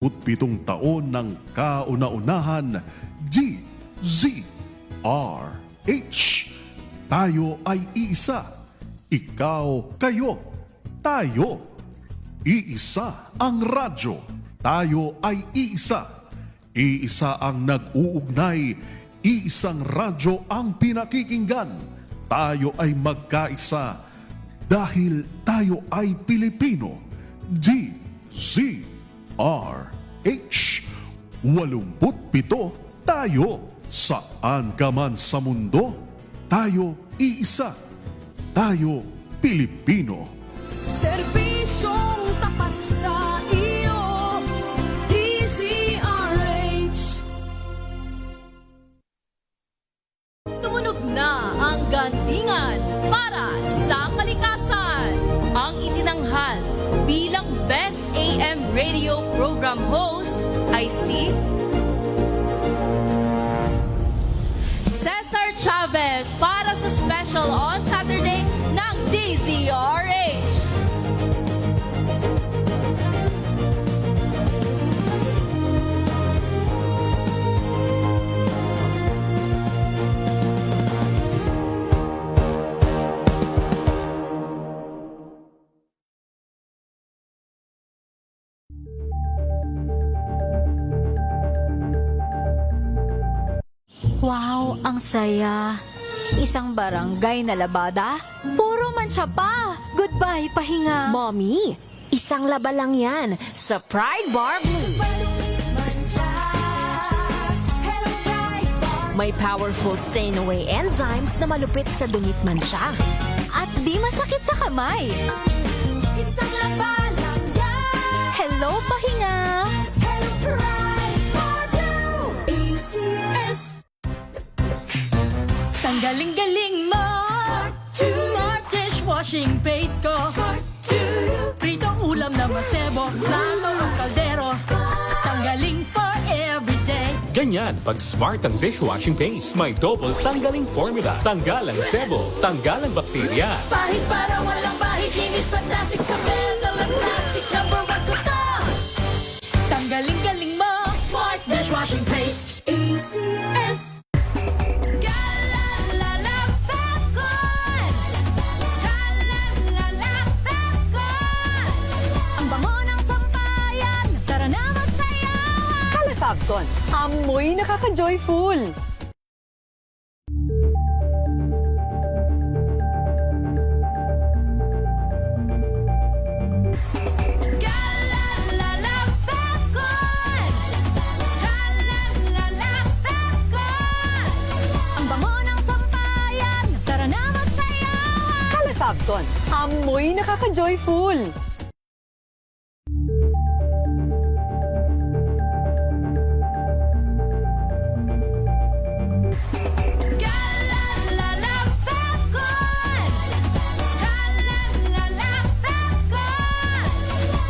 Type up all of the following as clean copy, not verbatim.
27 taon ng kauna-unahan, DZRH. Tayo ay iisa, ikaw, kayo, tayo. Iisa ang radyo, tayo ay iisa. Iisa ang nag-uugnay, iisang radyo ang pinakikinggan. Tayo ay magkaisa dahil tayo ay Pilipino. DZRH 87 tayo. Saan ka man sa mundo, tayo iisa. Tayo Pilipino. Serbisyong tapat sa iyo, DZRH. Tumunog na ang gandingan para sa kalikasan. Ang itinanghal bilang Best AM Radio Program Host ay si Cesar Chavez para sa special on Saturday ng DZRH. Wow, ang saya. Isang barangay na labada, puro mancha pa. Goodbye, pahinga. Mommy, isang laba lang yan sa Pride Bar Blue. May powerful stain-away enzymes na malupit sa dumit mansya. At di masakit sa kamay. Isang laba lang yan. Hello, pahinga. Hello, Pride Bar Blue. ACS. Tanggaling-galing mo, Smart dishwashing paste ko, pritong ulam na masebo, plato ng kaldero, tanggaling for everyday. Ganyan pag Smart ang dishwashing paste. May double tanggaling formula. Tanggal ang sebo, tanggal ang bakterya. Pahit para walang bahid, linis fantastic sa metal at plastic, number one ko to. Tanggaling-galing mo, Smart dishwashing paste. ACS. Galalala Falcon. Galalala Falcon. Ang bango ng sampayan, tara na magsayawan. Calefagcon, amoy nakaka-joyful. Galalala Falcon. Galalala Falcon. Ang bango ng sampayan, tara na magsayawan. Calefagcon, amoy nakaka-joyful. Galalala Falcon. Galalala Falcon.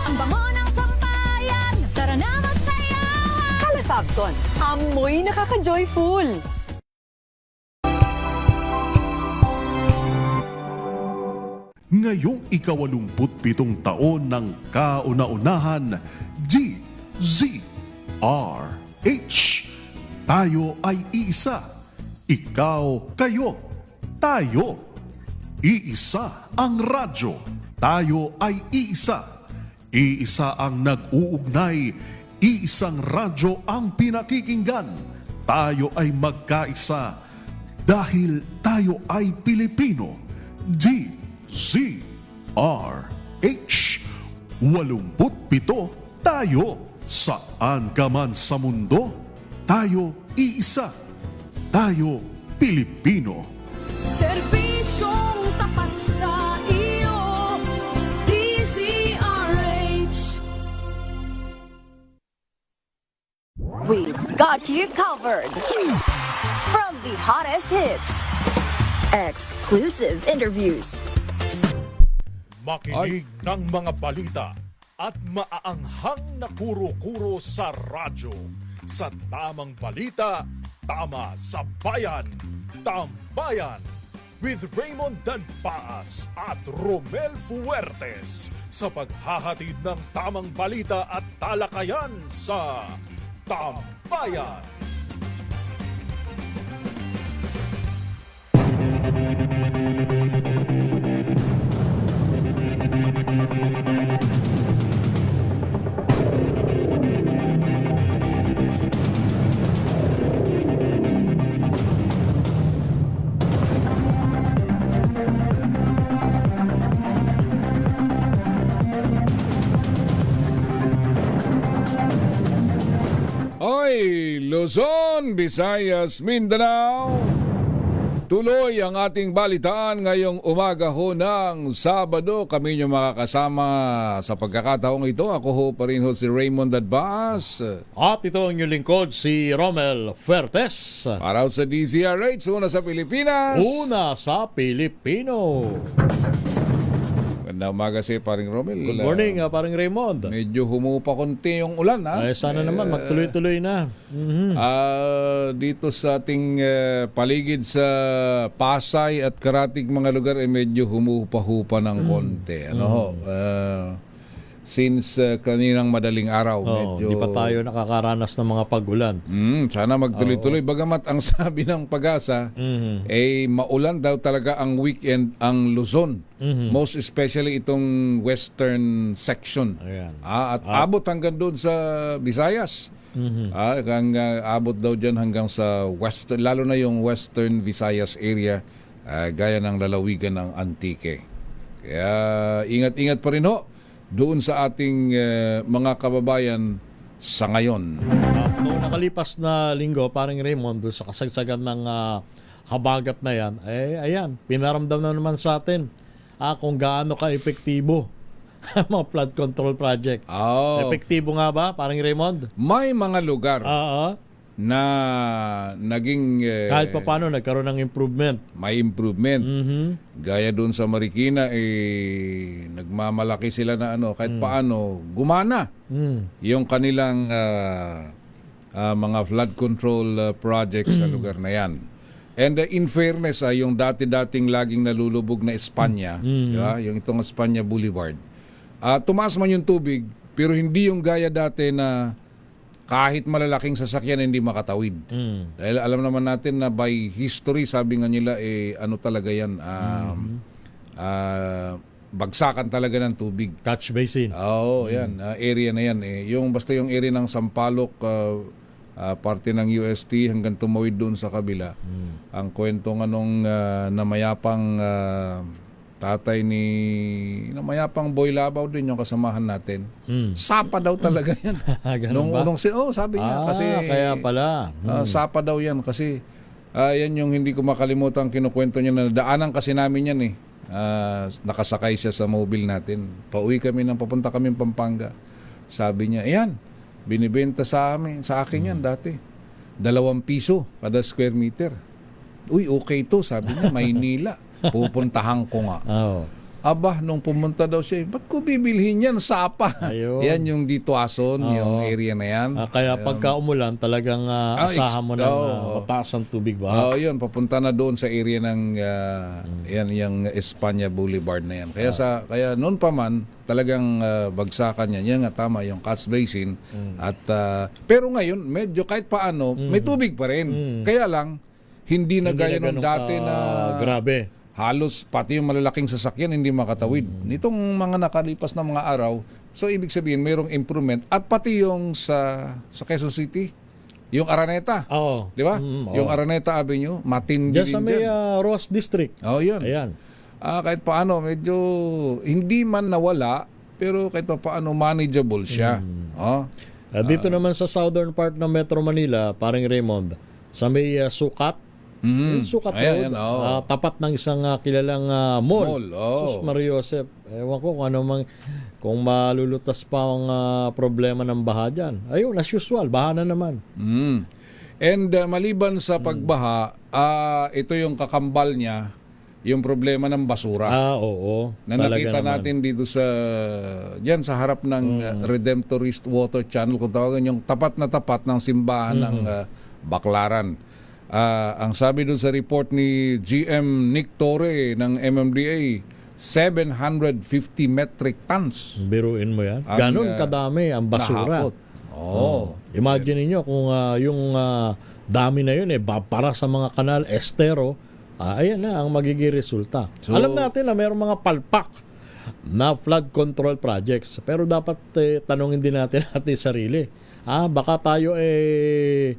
Ang bango ng sampayan, tara na magsayawan. Calefagcon, amoy nakaka-joyful. Ngayong 27 taon ng kauna-unahan, DZRH. Tayo ay iisa, ikaw, kayo, tayo. Iisa ang radyo, tayo ay iisa. Iisa ang nag-uugnay, iisang radyo ang pinakikinggan. Tayo ay magkaisa dahil tayo ay Pilipino. DZRH 87 tayo. Saan ka man sa mundo, tayo iisa. Tayo Pilipino. Serbisyong tapat sa iyo, DZRH. We've got you covered. From the hottest hits, exclusive interviews, Makinig ng mga balita at maaanghang na kuro-kuro sa radyo. Sa tamang balita, tama sa bayan. Tambayan. with Raymond Danpaas at Romel Fuertes sa paghahatid ng tamang balita at talakayan sa Tambayan. Hoy, Luzon, Visayas, Mindanao. Tuloy ang ating balitaan ngayong umaga ho ng Sabado. Kami nyo makakasama sa pagkakataong ito. Ako ho pa rin ho si Raymond Dadbas. At ito ang inyong lingkod, si Romel Fuertes. Para sa DZRH, una sa Pilipinas. Una sa Pilipino. Magandang umaga si paring Romel. Good morning, paring Raymond. Medyo humupa konti yung ulan, ha? Sana naman, magtuloy-tuloy na. Dito sa ating paligid sa Pasay at karatig mga lugar medyo humupa-hupa ng konti. Ano ho? Since kaninang madaling araw, medyo Di pa tayo nakakaranas ng mga pag-ulan. sana magtuloy-tuloy. Bagamat ang sabi ng Pag-asa, maulan daw talaga ang weekend ang Luzon. Most especially itong western section. Ayan. At abot hanggang doon sa Visayas. Abot daw dyan hanggang sa western, lalo na yung western Visayas area, gaya ng lalawigan ng Antique. Kaya ingat-ingat pa rin ho doon sa ating mga kababayan sa ngayon. Noong nakalipas na linggo, paring Raymond, doon sa kasagsagan ng habagat na yan, ayan, pinaramdam na naman sa atin kung gaano ka-epektibo ang mga flood control project. Epektibo nga ba, paring Raymond? May mga lugar na naging Kahit pa paano, nagkaroon ng improvement. may improvement. Gaya doon sa Marikina, nagmamalaki sila na kahit paano gumana yung kanilang mga flood control projects sa lugar na yan. And in fairness, yung dati-dating laging nalulubog na Espanya, diba? Yung itong Espanya Boulevard, tumaas man yung tubig, pero hindi yung gaya dati na kahit malalaking sasakyan hindi makatawid. Dahil alam naman natin na by history, sabi nga nila, ano talaga yan, bagsakan talaga ng tubig. Catch basin. Yan. Area na yan. Yung, basta yung area ng Sampaloc, parte ng UST hanggang tumawid doon sa kabila. Ang kwento nga nung namayapang tatay ni namayapang Boy Labaw din yung kasamahan natin. Sapa daw talaga yan. Ganun ba? Sabi niya kasi kaya pala. sapa daw yan kasi yan yung hindi ko makalimutan kinukwento niya na daanan kasi namin yan nakasakay siya sa mobile natin. Pauwi kami papunta kami Pampanga. Sabi niya, ayan, binibenta sa akin yan dati. 2 piso kada square meter. Uy, okay to, sabi niya, Maynila. Pupuntahan ko nga. Aba, nung pumunta daw siya, ba't ko bibilhin yan? Sapa. Ayun. Yan yung dito Ason, yung area na yan. Kaya pagka umulan, talagang asahan mo ng mataas ang tubig ba? Yun, papunta na doon sa area ng yan, yung Espanya Boulevard na yan. Kaya noon pa man, talagang bagsakan yan. Yan nga, tama, yung catch basin. At, pero ngayon, medyo kahit paano, may tubig pa rin. Kaya lang, hindi na gaya nung dati na grabe. halos pati yung malalaking sasakyan hindi makatawid. Nitong mga nakalipas na mga araw, so ibig sabihin mayroong improvement at pati yung sa Quezon City, yung Araneta. Di ba? Yung Araneta Avenue, matindi Diyan din sa may dyan. Ross District. Yun. Ayan. Kahit paano, medyo hindi man nawala, pero kahit paano manageable siya. Dito naman sa southern part ng Metro Manila, paring Raymond, sa may Sukat, yung Sukat Road, tapat ng isang kilalang mall. Sus Maria Josep. Ewan ko kung malulutas pa ang problema ng baha dyan. Ayun, as usual, baha na naman. And maliban sa pagbaha, ito yung kakambal niya, yung problema ng basura. Oo. Na nakita natin dito diyan sa harap ng Redemptorist Water Channel, kung tawagan yung tapat na tapat ng simbahan ng Baclaran. Ang sabi dun sa report ni GM Nick Torre ng MMDA, 750 metric tons. Biruin mo yan. Ang, Ganon kadami ang basura. Nahakot. Oo. Imagine niyo kung yung dami na yun babara sa mga kanal, estero, ayan na ang magiging resulta. So, alam natin na mayroong mga palpak na flood control projects. Pero dapat tanungin din natin sarili. Baka tayo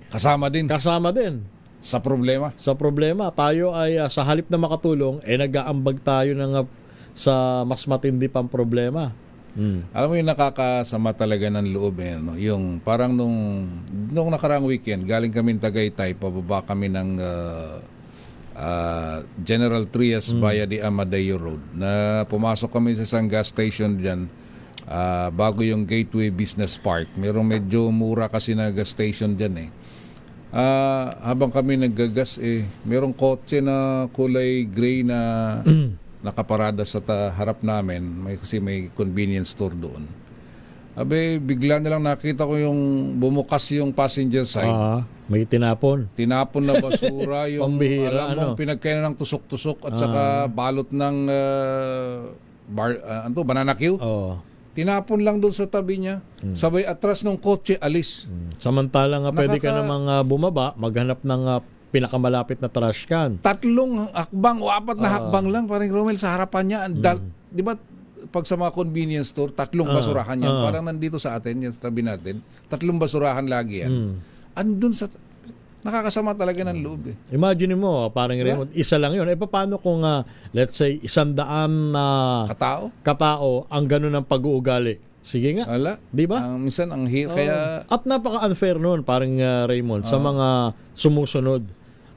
kasama din kasama din sa problema. sa problema. Tayo ay sa halip na makatulong, nag-aambag tayo sa mas matindi pang problema. Alam mo yung nakakasama talaga ng loob no? Yung parang nung nakarang weekend, galing kami Tagaytay, pababa kami ng General Trias via the Amadeo Road. Na pumasok kami sa isang gas station diyan bago yung Gateway Business Park. Merong medyo mura kasi na gas station diyan habang kami naggagas merong kotse na kulay gray na nakaparada sa harap namin. Kasi may convenience store doon. Bigla nilang nakita ko yung bumukas yung passenger side. May tinapon. Tinapon na basura yung Pambihira, alam mo, pinagkainan ng tusok-tusok at saka balot ng banana Q. Tinapon lang doon sa tabi niya. Sabay atras ng kotse, alis. Samantala nga pwede ka namang bumaba, maghanap ng pinakamalapit na trash can. 3 hakbang o 4 na hakbang lang, parang Romel, sa harapan niya. Di ba, pag sa mga convenience store, 3 basurahan yan. Parang nandito sa atin, yan sa tabi natin, 3 basurahan lagi yan. Andun sa... Nakakasama talaga ng loob Imagine mo, parang Raymond, isa lang yun. Paano kung, let's say, 100 katao ang ganun ang pag-uugali? Sige nga. Di ba? Minsan, kaya... At napaka-unfair nun, parang Raymond, sa mga sumusunod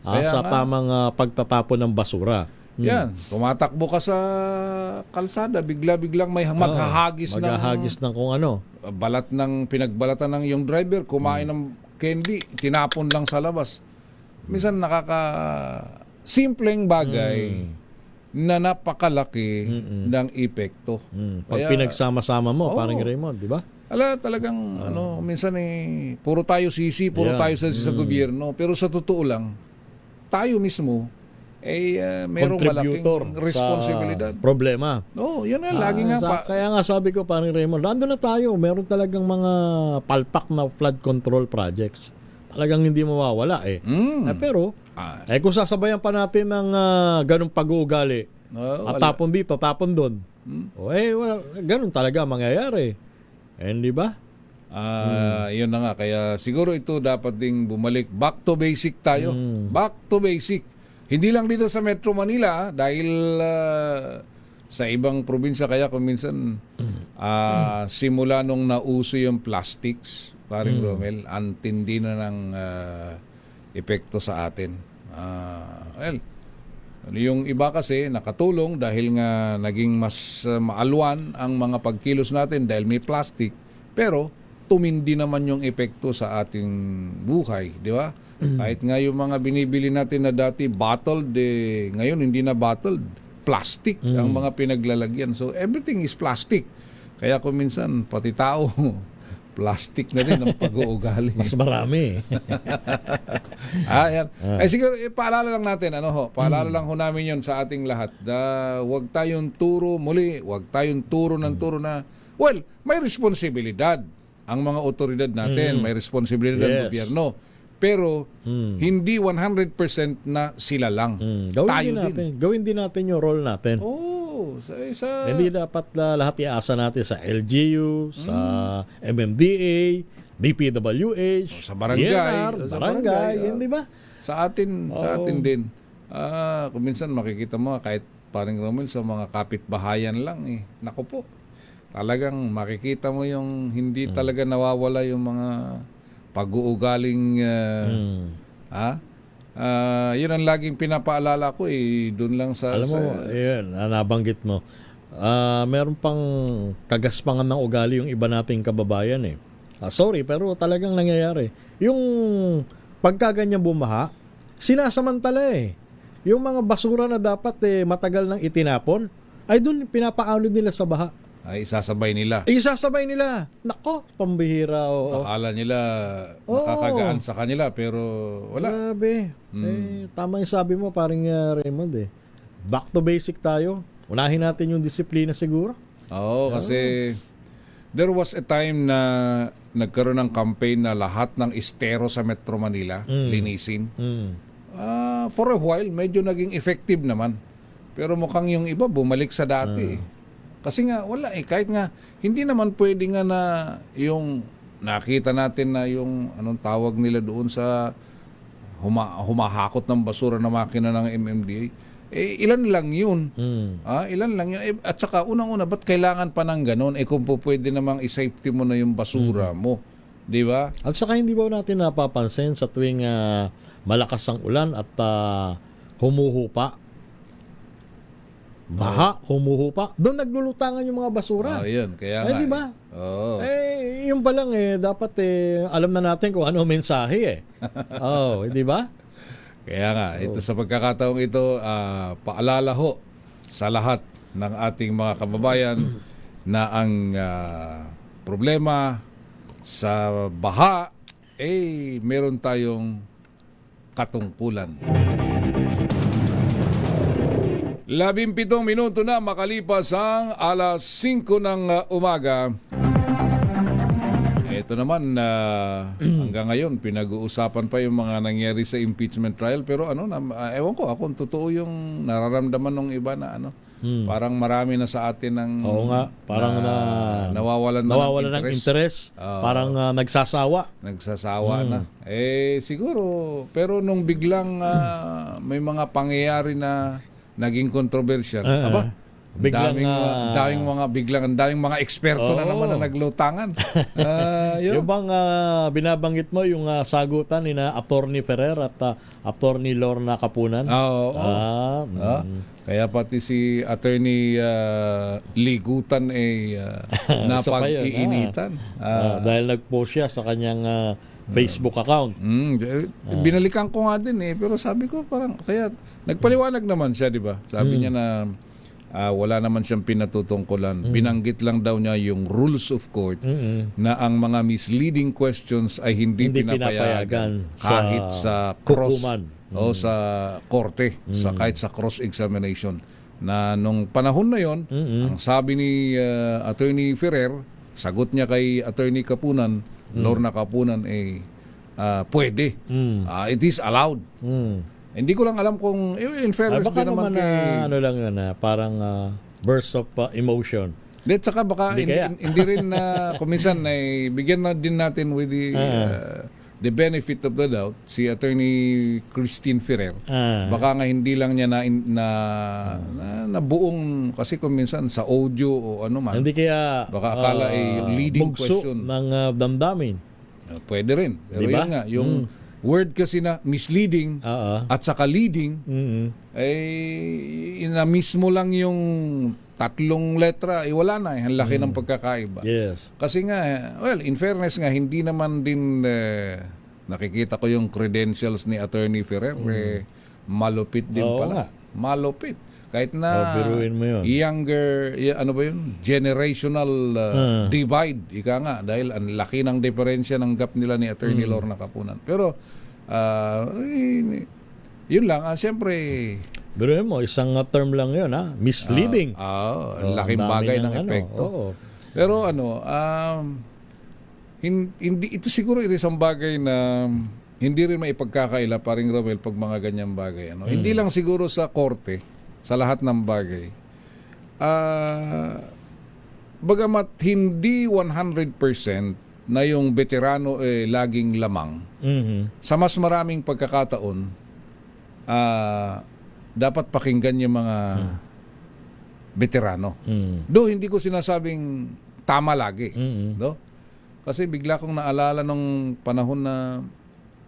sa tamang pagtatapon ng basura. Yan, tumatakbo ka sa kalsada, bigla-biglang may maghahagis ng kung ano. Balat ng pinagbalatan ng yung driver, kumain ng candy, tinapon lang sa labas. Minsan simpleng bagay na napakalaki ng epekto. Pag pinagsama-sama mo, parang Raymond, di ba? Talagang minsan puro tayo sisi, puro tayo sa gobyerno, pero sa totoo lang, tayo mismo mayroong malaking responsibilidad. Problema. Yun na, lagi nga kaya nga sabi ko, parang Raymond, nandun na tayo, meron talagang mga palpak na flood control projects. Talagang hindi mawawala pero, kung sasabayan pa natin ng ganong pag-uugali, at tapon dito, tapon doon, ganun talaga mangyayari. Hindi ba? Yun na nga, kaya siguro ito dapat ding bumalik. Back to basic tayo. Back to basic. Hindi lang dito sa Metro Manila dahil sa ibang probinsya kaya kung minsan simula nung nauso yung plastics, paring Romel, antindi na ng epekto sa atin. Yung iba kasi nakatulong dahil nga naging mas maalwan ang mga pagkilos natin dahil may plastic, pero tumindi naman yung epekto sa ating buhay, di ba? Kahit nga yung mga binibili natin na dati bottled, ngayon hindi na bottled, plastic ang mga pinaglalagyan. So everything is plastic. Kaya kung minsan pati tao plastic na din ang pag-uugali. Mas marami. Yan. Siguro paalala lang natin paalala lang ho namin 'yon sa ating lahat. Huwag tayong turo ng turo na may responsibilidad ang mga otoridad natin, may responsibilidad ng gobyerno. Pero hindi 100% na sila lang. Gawin din natin yung role natin. Hindi dapat lahat iasa natin sa LGU, sa MMDA, DPWH, sa barangay, hindi ba? Sa atin din. Kung minsan makikita mo kahit paring Romel sa mga kapitbahayan lang Naku po. Talagang makikita mo yung hindi talaga nawawala yung mga pag-uugaling yun ang laging pinapaalala ko doon lang sa... Alam mo, yun, nabanggit mo. Meron pang kagaspangan ng ugali yung iba nating kababayan sorry, pero talagang nangyayari. Yung pagkaganyang bumaha, sinasamantala Yung mga basura na dapat matagal nang itinapon, ay doon pinapaanod nila sa baha. ay isasabay nila. Isasabay nila. Nako, pambihira. Oo. Akala nila Oo. nakakagaan sa kanila pero wala. Grabe. Tama yung sabi mo, paring Raymond eh. Back to basic tayo. Unahin natin yung disiplina siguro. Oo, kasi there was a time na nagkaroon ng campaign na lahat ng estero sa Metro Manila linisin. For a while, medyo naging effective naman. Pero mukhang yung iba bumalik sa dati. Kasi nga, wala eh. Kahit nga, hindi naman pwede nga na yung nakita natin na yung anong tawag nila doon sa humahakot ng basura na makina ng MMDA. Eh, ilan lang yun. Ilan lang yun. At saka, unang-una, ba't kailangan pa ng ganun? Eh, kung po pwede namang i-safety mo na yung basura mo. Di ba? At saka hindi ba natin napapansin sa tuwing malakas ang ulan at humuhupa? Baha, humuhupa. Doon naglulutangan yung mga basura. Yun. Kaya Eh, nga. di ba? Oo. Yung pa lang dapat alam na natin kung ano ang mensahe di ba? Kaya nga, ito sa pagkakataong ito, paalala ho sa lahat ng ating mga kababayan na ang problema sa baha, meron tayong katungkulan. 17 minuto na makalipas ang alas 5 ng umaga. Ito naman, hanggang ngayon, pinag-uusapan pa yung mga nangyari sa impeachment trial. Pero ewan ko, kung totoo yung nararamdaman ng iba na parang marami na sa atin ng Oo nga, parang nawawalan ng interest. Parang nagsasawa. Nagsasawa na. Siguro, pero nung biglang may mga pangyayari na naging controversial. Biglang ang daming mga eksperto na naman na naglutangan. Yung bang binabanggit mo yung sagutan ni na Attorney Ferrer at Attorney Lorna Kapunan? Kaya pati si Attorney Ligutan napag-iinitan. Dahil nag-post siya sa kanyang Facebook account. Binalikan ko nga din pero sabi ko parang kaya nagpaliwanag naman siya, di ba? Sabi niya na wala naman siyang pinatutungkulan. Binanggit lang daw niya yung rules of court na ang mga misleading questions ay hindi pinapayagan kahit sa cross o sa korte, kahit sa cross-examination. Na nung panahon na yon, ang sabi ni Attorney Ferrer, sagot niya kay Attorney Kapunan, Lorna Kapunan, pwede. It is allowed. Hindi ko lang alam kung in fairness baka din naman kay lang yun parang burst of emotion. At saka baka hindi rin kung minsan bigyan na din natin with the benefit of the doubt si Attorney Christine Ferrer. Baka nga hindi lang niya na buong, kasi kung minsan sa audio o ano man. Hindi kaya baka akala yung leading bugso question ng damdamin. Pwede rin. Pero diba? yun nga, yung word kasi na misleading at saka leading na mismo lang yung tatlong letra, wala na ang laki ng pagkakaiba. Yes. Kasi nga, in fairness nga, hindi naman din nakikita ko yung credentials ni Attorney Ferrer, malupit din pala. Malupit. Kahit na biruin mo yun. Younger, generational divide, ika nga, dahil ang laki ng diferensya ng gap nila ni Attorney Lorna Kapunan. Pero, yun lang, siyempre, biruin mo, isang term lang yun, misleading. Ang laking bagay ng epekto. Pero hindi, ito siguro isang bagay na hindi rin maipagkakaila, paring Romel, pag mga ganyang bagay. Hindi lang siguro sa korte, sa lahat ng bagay. Bagamat hindi 100% na yung veterano laging lamang, sa mas maraming pagkakataon, dapat pakinggan yung mga veterano. Do hindi ko sinasabing tama lagi. Do? Kasi bigla kong naalala nung panahon na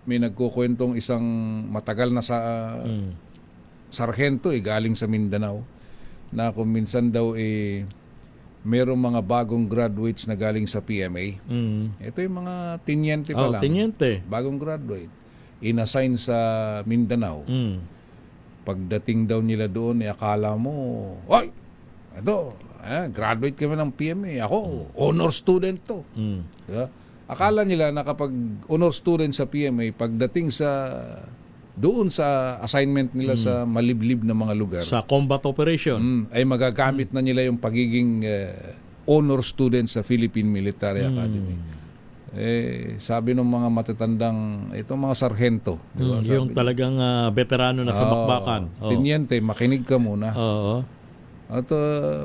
may nagkukwentong isang matagal na sarhento galing sa Mindanao, na kung minsan daw merong mga bagong graduates na galing sa PMA. Ito yung mga tinyente pa lang. Tinyente. Bagong graduate. Inassign sa Mindanao. Pagdating daw nila doon, akala mo, ay, ito, graduate kami ng PMA. Ako, honor student to. Diba? Akala nila na kapag honor student sa PMA, pagdating doon sa assignment nila sa maliblib na mga lugar, Sa combat operation. ay magagamit na nila yung pagiging honor student sa Philippine Military Academy. Sabi ng mga matatandang, itong mga sarhento, di ba? Yung talagang veterano na sa bakbakan. Tiniente, makinig ka muna. Oo. At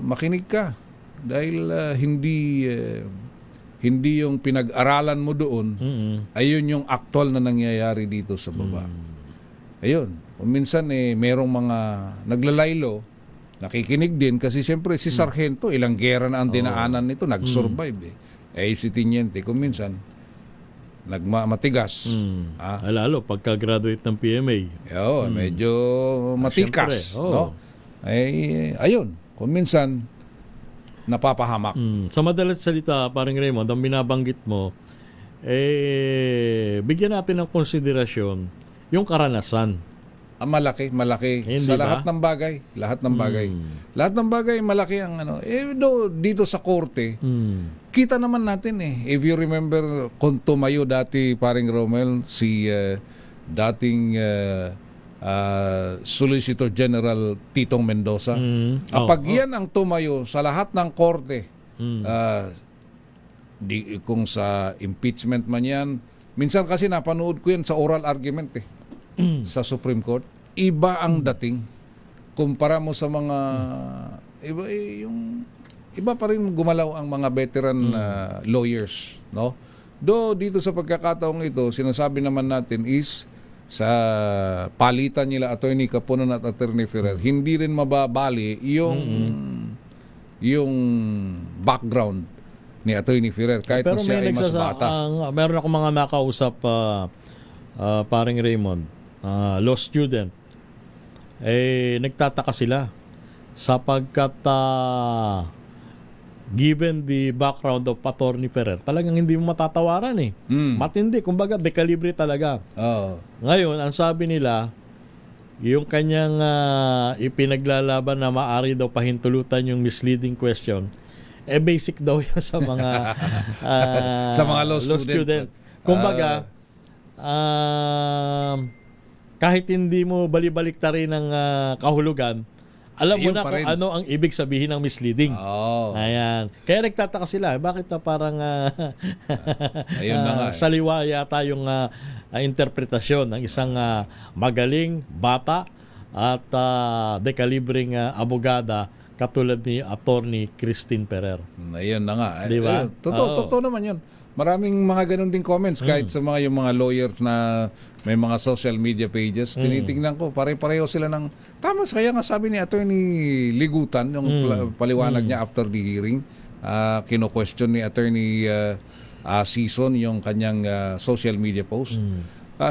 makinig ka. Dahil hindi yung pinag-aralan mo doon, ayun yung actual na nangyayari dito sa baba. Ayun. Kung minsan merong mga naglalaylo, nakikinig din kasi siyempre si sarhento, ilang gera na ang dinaanan nito, nag-survive si tiniente, kung minsan nagmatigas. Lalo pagka-graduate ng PMA. Medyo matikas. Siyempre, No? Ayun, kung minsan napapahamak. Sa madalas salita, parang Raymond, ang binabanggit mo, bigyan natin ng konsiderasyon yung karanasan. Malaki. Hindi Sa ba? lahat ng bagay. Lahat ng bagay, malaki ang dito sa korte, kita naman natin If you remember, kung tumayo dati, paring Romel, si dating Solicitor General Titong Mendoza. Kapag yan ang tumayo sa lahat ng korte, kung sa impeachment man yan, minsan kasi napanood ko yan sa oral argument sa Supreme Court, iba ang dating kumpara mo sa mga iba pa rin gumalaw ang mga veteran lawyers, no? Dito sa pagkakataong ito, sinasabi naman natin is sa palitan nila Attorney Capunan at Attorney Ferrer, hindi rin mababali yung background ni Attorney Ferrer kahit Pero na siya ay mas bata. Meron ako mga nakausap, paring Raymond, law student, nagtataka sila sapagkat given the background of Attorney Ferrer, talagang hindi mo matatawaran matindi, kumbaga dekalibre talaga. Ngayon, ang sabi nila, yung kanyang ipinaglalaban na maari daw pahintulutan yung misleading question, basic daw yan sa mga sa mga law student. Kumbaga, kahit hindi mo balibaliktarin ng kahulugan, alam mo Ayun na pa kung rin. ano ang ibig sabihin ng misleading. Ayan. Kaya nagtataka sila, bakit parang Ayun na nga, saliwa yata yung interpretasyon ng isang magaling bata at dekalibreng abogada katulad ni Attorney Christine Ferrer. Ayun na nga. Di ba? Totoo naman yun. Maraming mga ganun ding comments kahit sa yung mga lawyers na may mga social media pages. Tinitingnan ko, pare-pareho sila ng tama. Kaya nga sabi ni Attorney Ligutan, yung paliwanag niya after the hearing, kino-question ni Attorney Season yung kanyang social media post.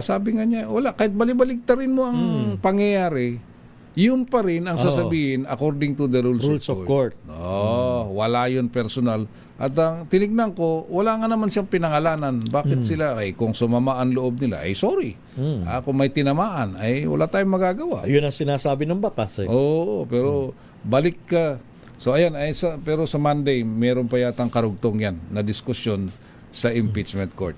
Sabi nga niya, wala, kahit balibaligtarin mo ang pangyayari, yun pa rin ang sasabihin according to the rules of court. Wala yun personal. At ang tinignan ko, wala nga naman siyang pinangalanan. Bakit sila? Kung sumama ang loob nila, sorry. Kung may tinamaan, wala tayong magagawa. Yun ang sinasabi ng batas. Oo, pero balik ka. So ayan, pero sa Monday, meron pa yatang karugtong yan na diskusyon sa impeachment court.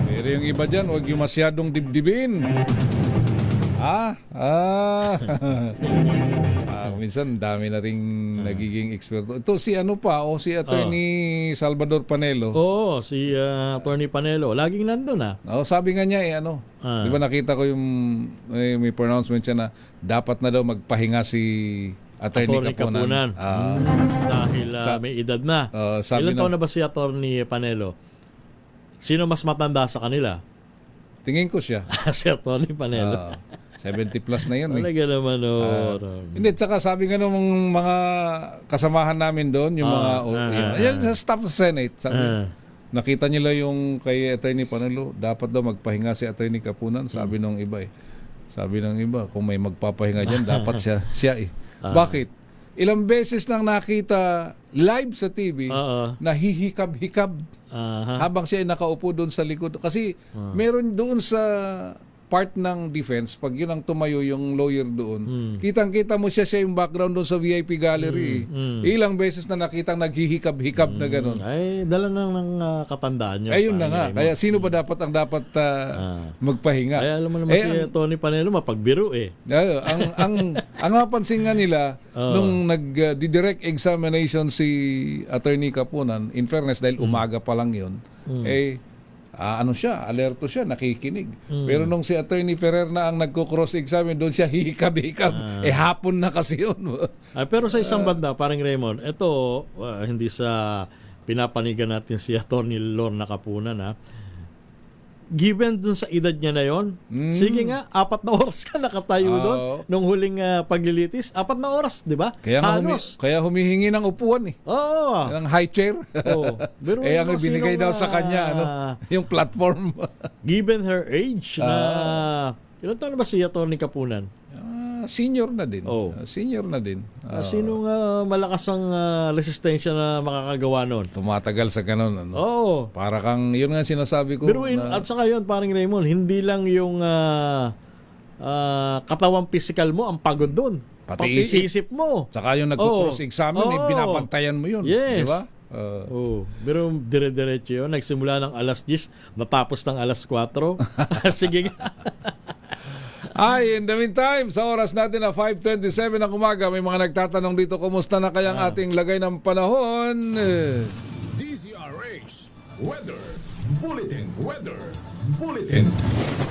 Pero yung iba dyan, huwag yung masyadong dibdibin. Minsan dami na ring nagiging eksperto. Ito si si Attorney Salvador Panelo. Si Attorney Panelo. Laging nandun sabi nga niya di ba nakita ko yung may pronouncement siya na dapat na daw magpahinga si Attorney Capunan. Dahil may edad na. Ilan taon na ba si Attorney Panelo? Sino mas matanda sa kanila? Tingin ko siya. Si Attorney Panelo. 70 plus na yun. Talaga naman. Hindi, tsaka sabi nga nung mga kasamahan namin doon, yung yan sa staff sa Senate, sabi, nakita nila yung kay Attorney Panelo, dapat daw magpahinga si Attorney Capunan, sabi nung iba Sabi ng iba, kung may magpapahinga dyan, dapat siya Bakit? Ilang beses nang nakita live sa TV na hihikab-hikab habang siya ay nakaupo doon sa likod. Kasi meron doon sa part ng defense, pag yun ang tumayo yung lawyer doon, kitang-kita mo siya yung background doon sa VIP gallery. Ilang beses na nakitang naghihikab-hikab na gano'n. Ay, dala ng katandaan niya. Ayun na nga. Kaya sino ba dapat magpahinga? Kaya alam mo naman si Tony Panelo, mapagbiro eh. ang napansin nga nila nung nag-direct examination si Attorney Kapunan, in fairness dahil umaga pa lang yun, alerto siya, nakikinig. Pero nung si Attorney Ferrer na ang nagko-cross-examine, doon siya hikab-hikab. Hapon na kasi yun. Pero sa isang banda, parang Raymond, ito, hindi sa pinapanigan natin si Attorney Lorna Kapunan, ha? Given dun sa edad niya na yon, sige nga, 4 na oras ka nakatayo doon nung huling paglilitis. 4 na oras, di ba? Kaya humihingi ng upuan eh. Oo. Ng high chair. Oo. Pero ang binigay daw sa kanya, yung platform. Given her age, ilan taon na ba si Attorney Kapunan? Senior na din. Senior na din. Sinong malakas ang resistensya na makakagawa nun? Tumatagal sa ganun. Para kang, yun nga sinasabi ko. Pero at saka yun, parang Raymond, hindi lang yung katawang physical mo ang pagod dun. Pati isip mo. Saka yung nagko-cross-examine, binabantayan mo yun. Yes. Di ba? Pero dire-diretso yun. Nagsimula ng alas 10, natapos ng alas 4. Sige nga. In the meantime, sa oras natin na 5:27 ng umaga, may mga nagtatanong dito, kumusta na kayang ating lagay ng panahon? DZRH Weather Bulletin.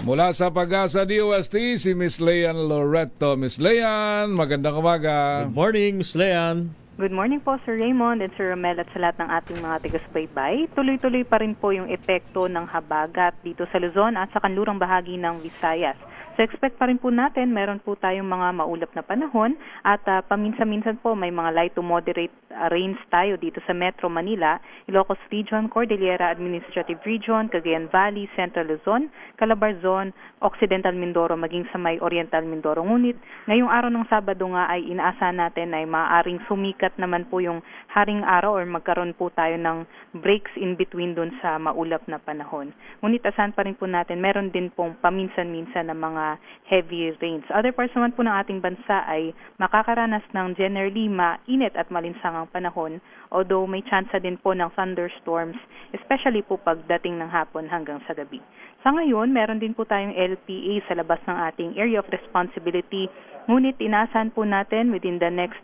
Mula sa Pag-asa DOST, si Miss Leanne Loreto. Miss Leanne, magandang umaga. Good morning, Miss Leanne. Good morning po, Sir Raymond and Sir Romel at sa lahat ng ating mga taga-subaybay. Tuloy-tuloy pa rin po yung epekto ng habagat dito sa Luzon at sa kanlurang bahagi ng Visayas. So expect pa rin po natin, meron po tayong mga maulap na panahon at paminsan-minsan po may mga light to moderate rains tayo dito sa Metro Manila, Ilocos Region, Cordillera Administrative Region, Cagayan Valley, Central Luzon, Calabar Zone, Occidental Mindoro, maging sa may Oriental Mindoro. Ngunit ngayong araw ng Sabado nga ay inaasahan natin ay maaaring sumikat naman po yung haring araw or magkaroon po tayo ng breaks in between dun sa maulap na panahon. Ngunit asahan pa rin po natin, meron din pong paminsan-minsan na mga heavy rains. Other parts naman po ng ating bansa ay makakaranas ng generally mainit at malinsangang panahon, although may chance din po ng thunderstorms, especially po pagdating ng hapon hanggang sa gabi. Sa ngayon, meron din po tayong LPA sa labas ng ating area of responsibility, ngunit inaasahan po natin within the next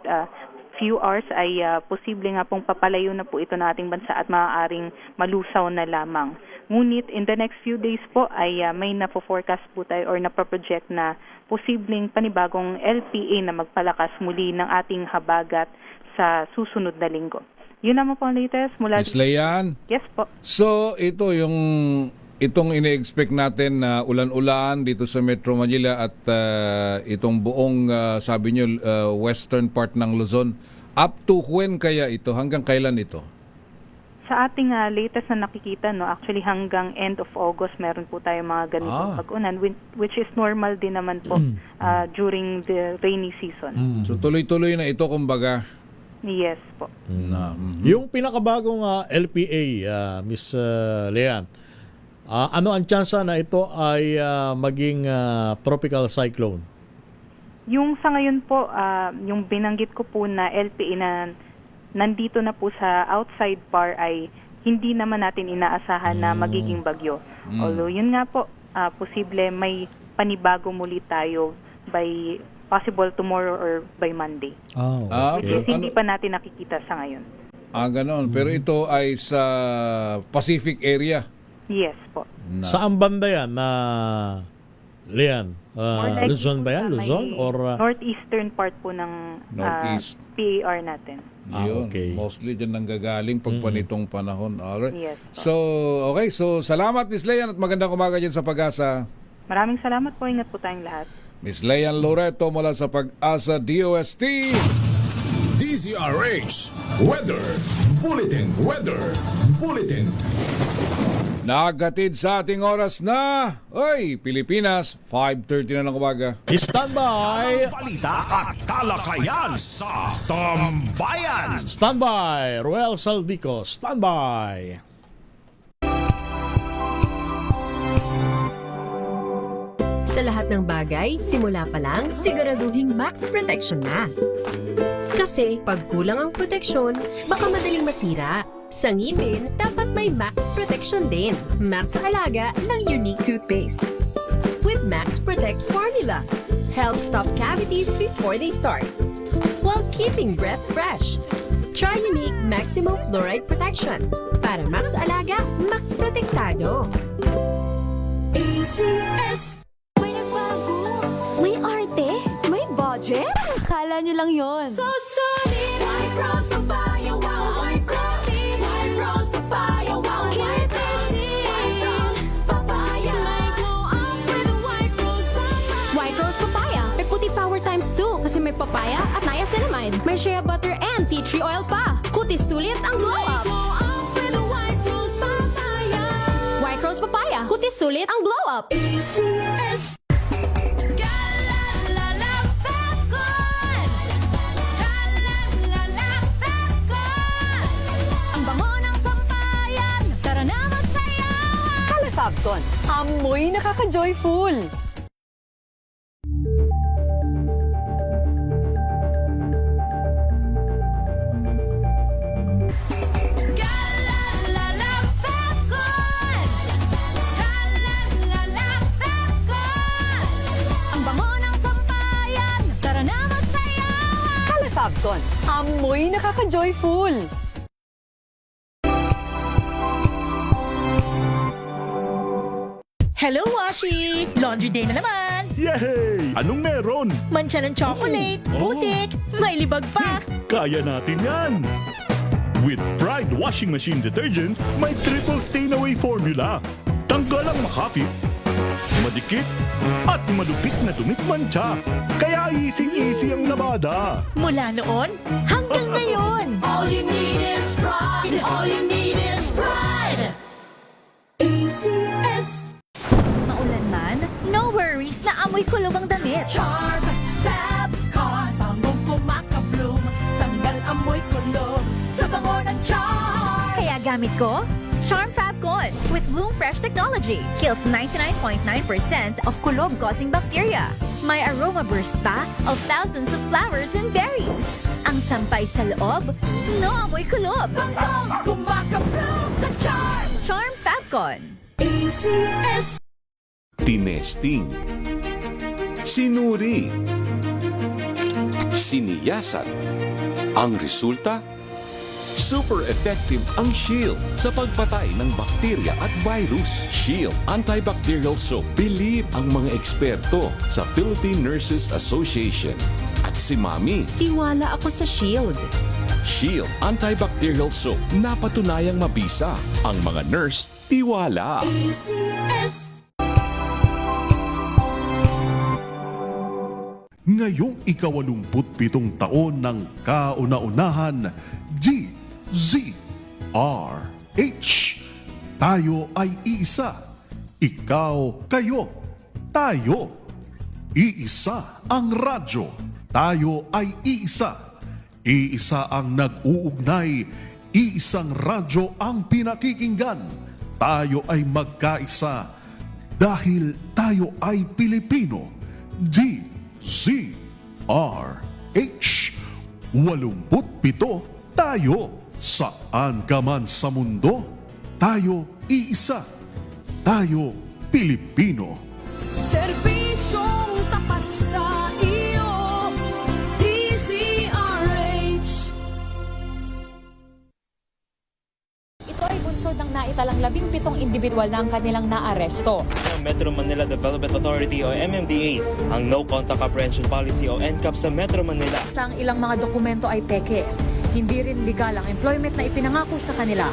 few hours ay posible nga pong papalayo na po ito ng ating bansa at maaaring malusaw na lamang. Ngunit in the next few days po ay may napo-forecast po tayo or napoproject na posibleng panibagong LPA na magpalakas muli ng ating habagat sa susunod na linggo. Yun naman po ang latest mula... Miss Leanne? Yes po. So ito itong ine-expect natin na ulan-ulan dito sa Metro Manila at itong buong sabi nyo western part ng Luzon, up to when kaya ito? Hanggang kailan ito? Sa ating latest na nakikita, actually hanggang end of August meron po tayo mga ganitong pag-unan, which is normal din naman po during the rainy season. So tuloy-tuloy na ito kumbaga. Yes po. Yung pinakabagong LPA, Miss Leanne, ano ang tsansa na ito ay maging tropical cyclone? Yung sa ngayon po, yung binanggit ko po na LPA na nandito na po sa outside par ay hindi naman natin inaasahan na magiging bagyo. Although yun nga po, posible may panibago muli tayo by possible tomorrow or by Monday. Which is hindi pa natin nakikita sa ngayon. Ganon. Pero ito ay sa Pacific area. Yes po. Saan banda yan na Leanne? Luzon ba yan? Luzon? Or northeastern part po ng Northeast. PAR natin. Yun. Okay. Mostly dyan nanggagaling pag panitong panahon. Alright. Yes po. So, okay. So, salamat Miss Leanne at magandang umaga dyan sa Pag-asa. Maraming salamat po. Ingat po tayong lahat. Miss Leanne Loreto mula sa Pag-asa DOST. DZRH Weather Bulletin. Nagatid sa ating oras na, Pilipinas, 5:30 na ng umaga. standby! Balita at talakayan sa Tambayan. Standby! Ruel Saldico, standby! Sa lahat ng bagay, simula pa lang, siguraduhing max protection na. Kasi pag kulang ang proteksyon, baka madaling masira. Sa ngipin, dapat may max protection din. Max sa halaga ng unique toothpaste. With Max Protect Formula, help stop cavities before they start, while keeping breath fresh. Try unique maximum fluoride protection. Para max alaga, max protektado. ACS. May nagbago. May arte. May budget. Akala nyo lang yon. So solid. White Rose Papaya, wow, White Rose. White Rose Papaya, wow, White Rose. White Rose Papaya. May glow up with White Rose Papaya. White Rose Papaya. May puti power times 2 kasi may papaya at niacinamide. May shea butter and tea tree oil pa. Kutis sulit ang glow up. Glow up with White Rose Papaya. White Rose Papaya. Kutis sulit ang glow up. ACS. Galalala Falcon. Galalala Falcon. Ang bango ng sampayan. Tara na magsayawan. Calefacton, amoy nakaka-joyful. Galalala Falcon. Galalala Falcon. Ang bango ng sampayan. Tara na magsayawan. Calefacton, amoy nakaka-joyful. Hello, Washi! Laundry day na naman! Yay! Anong meron? Mancha ng chocolate, putik, may libag pa! Kaya natin yan! With Pride Washing Machine Detergent, may triple stain-away formula. Tanggal ang makapit, madikit, at malupit na dumit mancha. Kaya easy-easy ang labada. Mula noon hanggang ngayon! All you need is pride. All you need is pride. ACS. Maulan man, no worries na amoy kulog ang damit. Charm Fabcon. Bangong kumakabloom. Tanggal amoy kulog sa bango ng charm. Kaya gamit ko, Charm Fabcon with Bloom Fresh Technology. Kills 99.9% of kulob-causing bacteria. May aroma burst pa of thousands of flowers and berries. Ang sampay sa loob, no amoy kulob. Bangong kumakabloom sa charm. Charm Fabcon. ACS. Tinesting, sinuri, siniyasan. Ang resulta? Super effective ang Shield sa pagpatay ng bakterya at virus. Shield Antibacterial Soap. Believe ang mga eksperto sa Philippine Nurses Association. At si Mami. Tiwala ako sa Shield. Shield Antibacterial Soap. Napatunayang mabisa. Ang mga nurse, tiwala. ACS. Ngayong ika-87 taon ng kauna-unahan, DZRH. Tayo ay iisa. Ikaw, kayo, tayo. Iisa ang radyo. Tayo ay iisa. Iisa ang nag-uugnay. Iisang radyo ang pinakikinggan. Tayo ay magkaisa dahil tayo ay Pilipino. DZRH 87 tayo. Saan ka man sa mundo, tayo iisa. Tayo Pilipino. Serbisyong tapat sa iyo. DZRH. Ito ay bunsod ng naitalang 17 individual na ang kanilang naaresto. Metro Manila Development Authority o MMDA ang No Contact Apprehension Policy o NCAP sa Metro Manila. Sa ang ilang mga dokumento ay peke. Hindi rin legal ang employment na ipinangako sa kanila.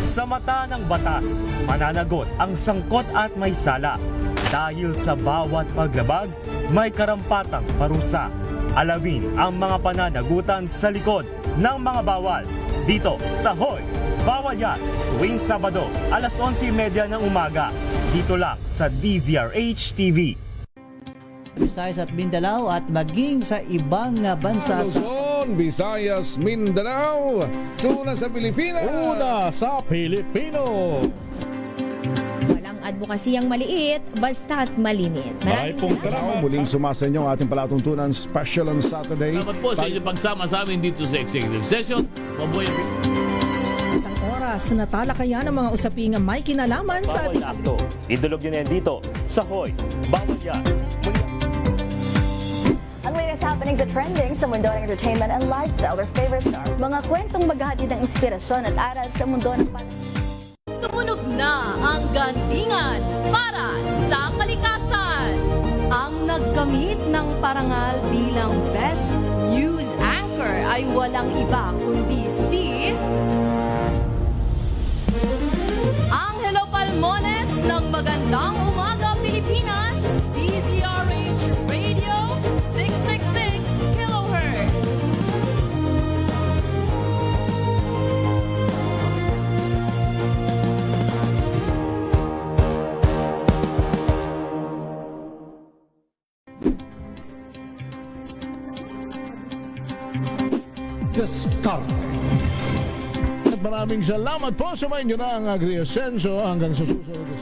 Sa mata ng batas, mananagot ang sangkot at may sala. Dahil sa bawat paglabag, may karampatang parusa. Alamin ang mga pananagutan sa likod ng mga bawal. Dito sa Hoy! Bawal Yan! Tuwing Sabado, alas 11:30 ng umaga. Dito lang sa DZRH TV. Visayas at Mindanao at maging sa ibang bansa. Luzon, Visayas, Mindanao. Una sa Pilipinas. Una sa Pilipino. Walang advokasiyang maliit, basta't malinit. Maraming salamat. Muling sumasa inyo ang ating palatuntunan special on Saturday. Salamat po sa inyong pagsama sa amin dito sa Executive Session. Mabuhay ang Isang oras na talakayan ng mga usaping may kinalaman sa ating akto. Idulog nyo na yan dito sa Hoy. Bawal yan. Ang latest happenings at trending sa mundo ng entertainment and lifestyle, their favorite stars. Mga kwentong maghahatid ng inspirasyon at aral sa mundo ng Tumunog na ang gandingan para sa kalikasan. Ang nagkamit ng parangal bilang Best News Anchor ay walang iba kundi si Angelo Palmones ng Magandang Umaga Pilipinas, DZRH Radio 666 kHz. At maraming salamat po sa mga inyo na ang Agri-Asenso hanggang sa susunod na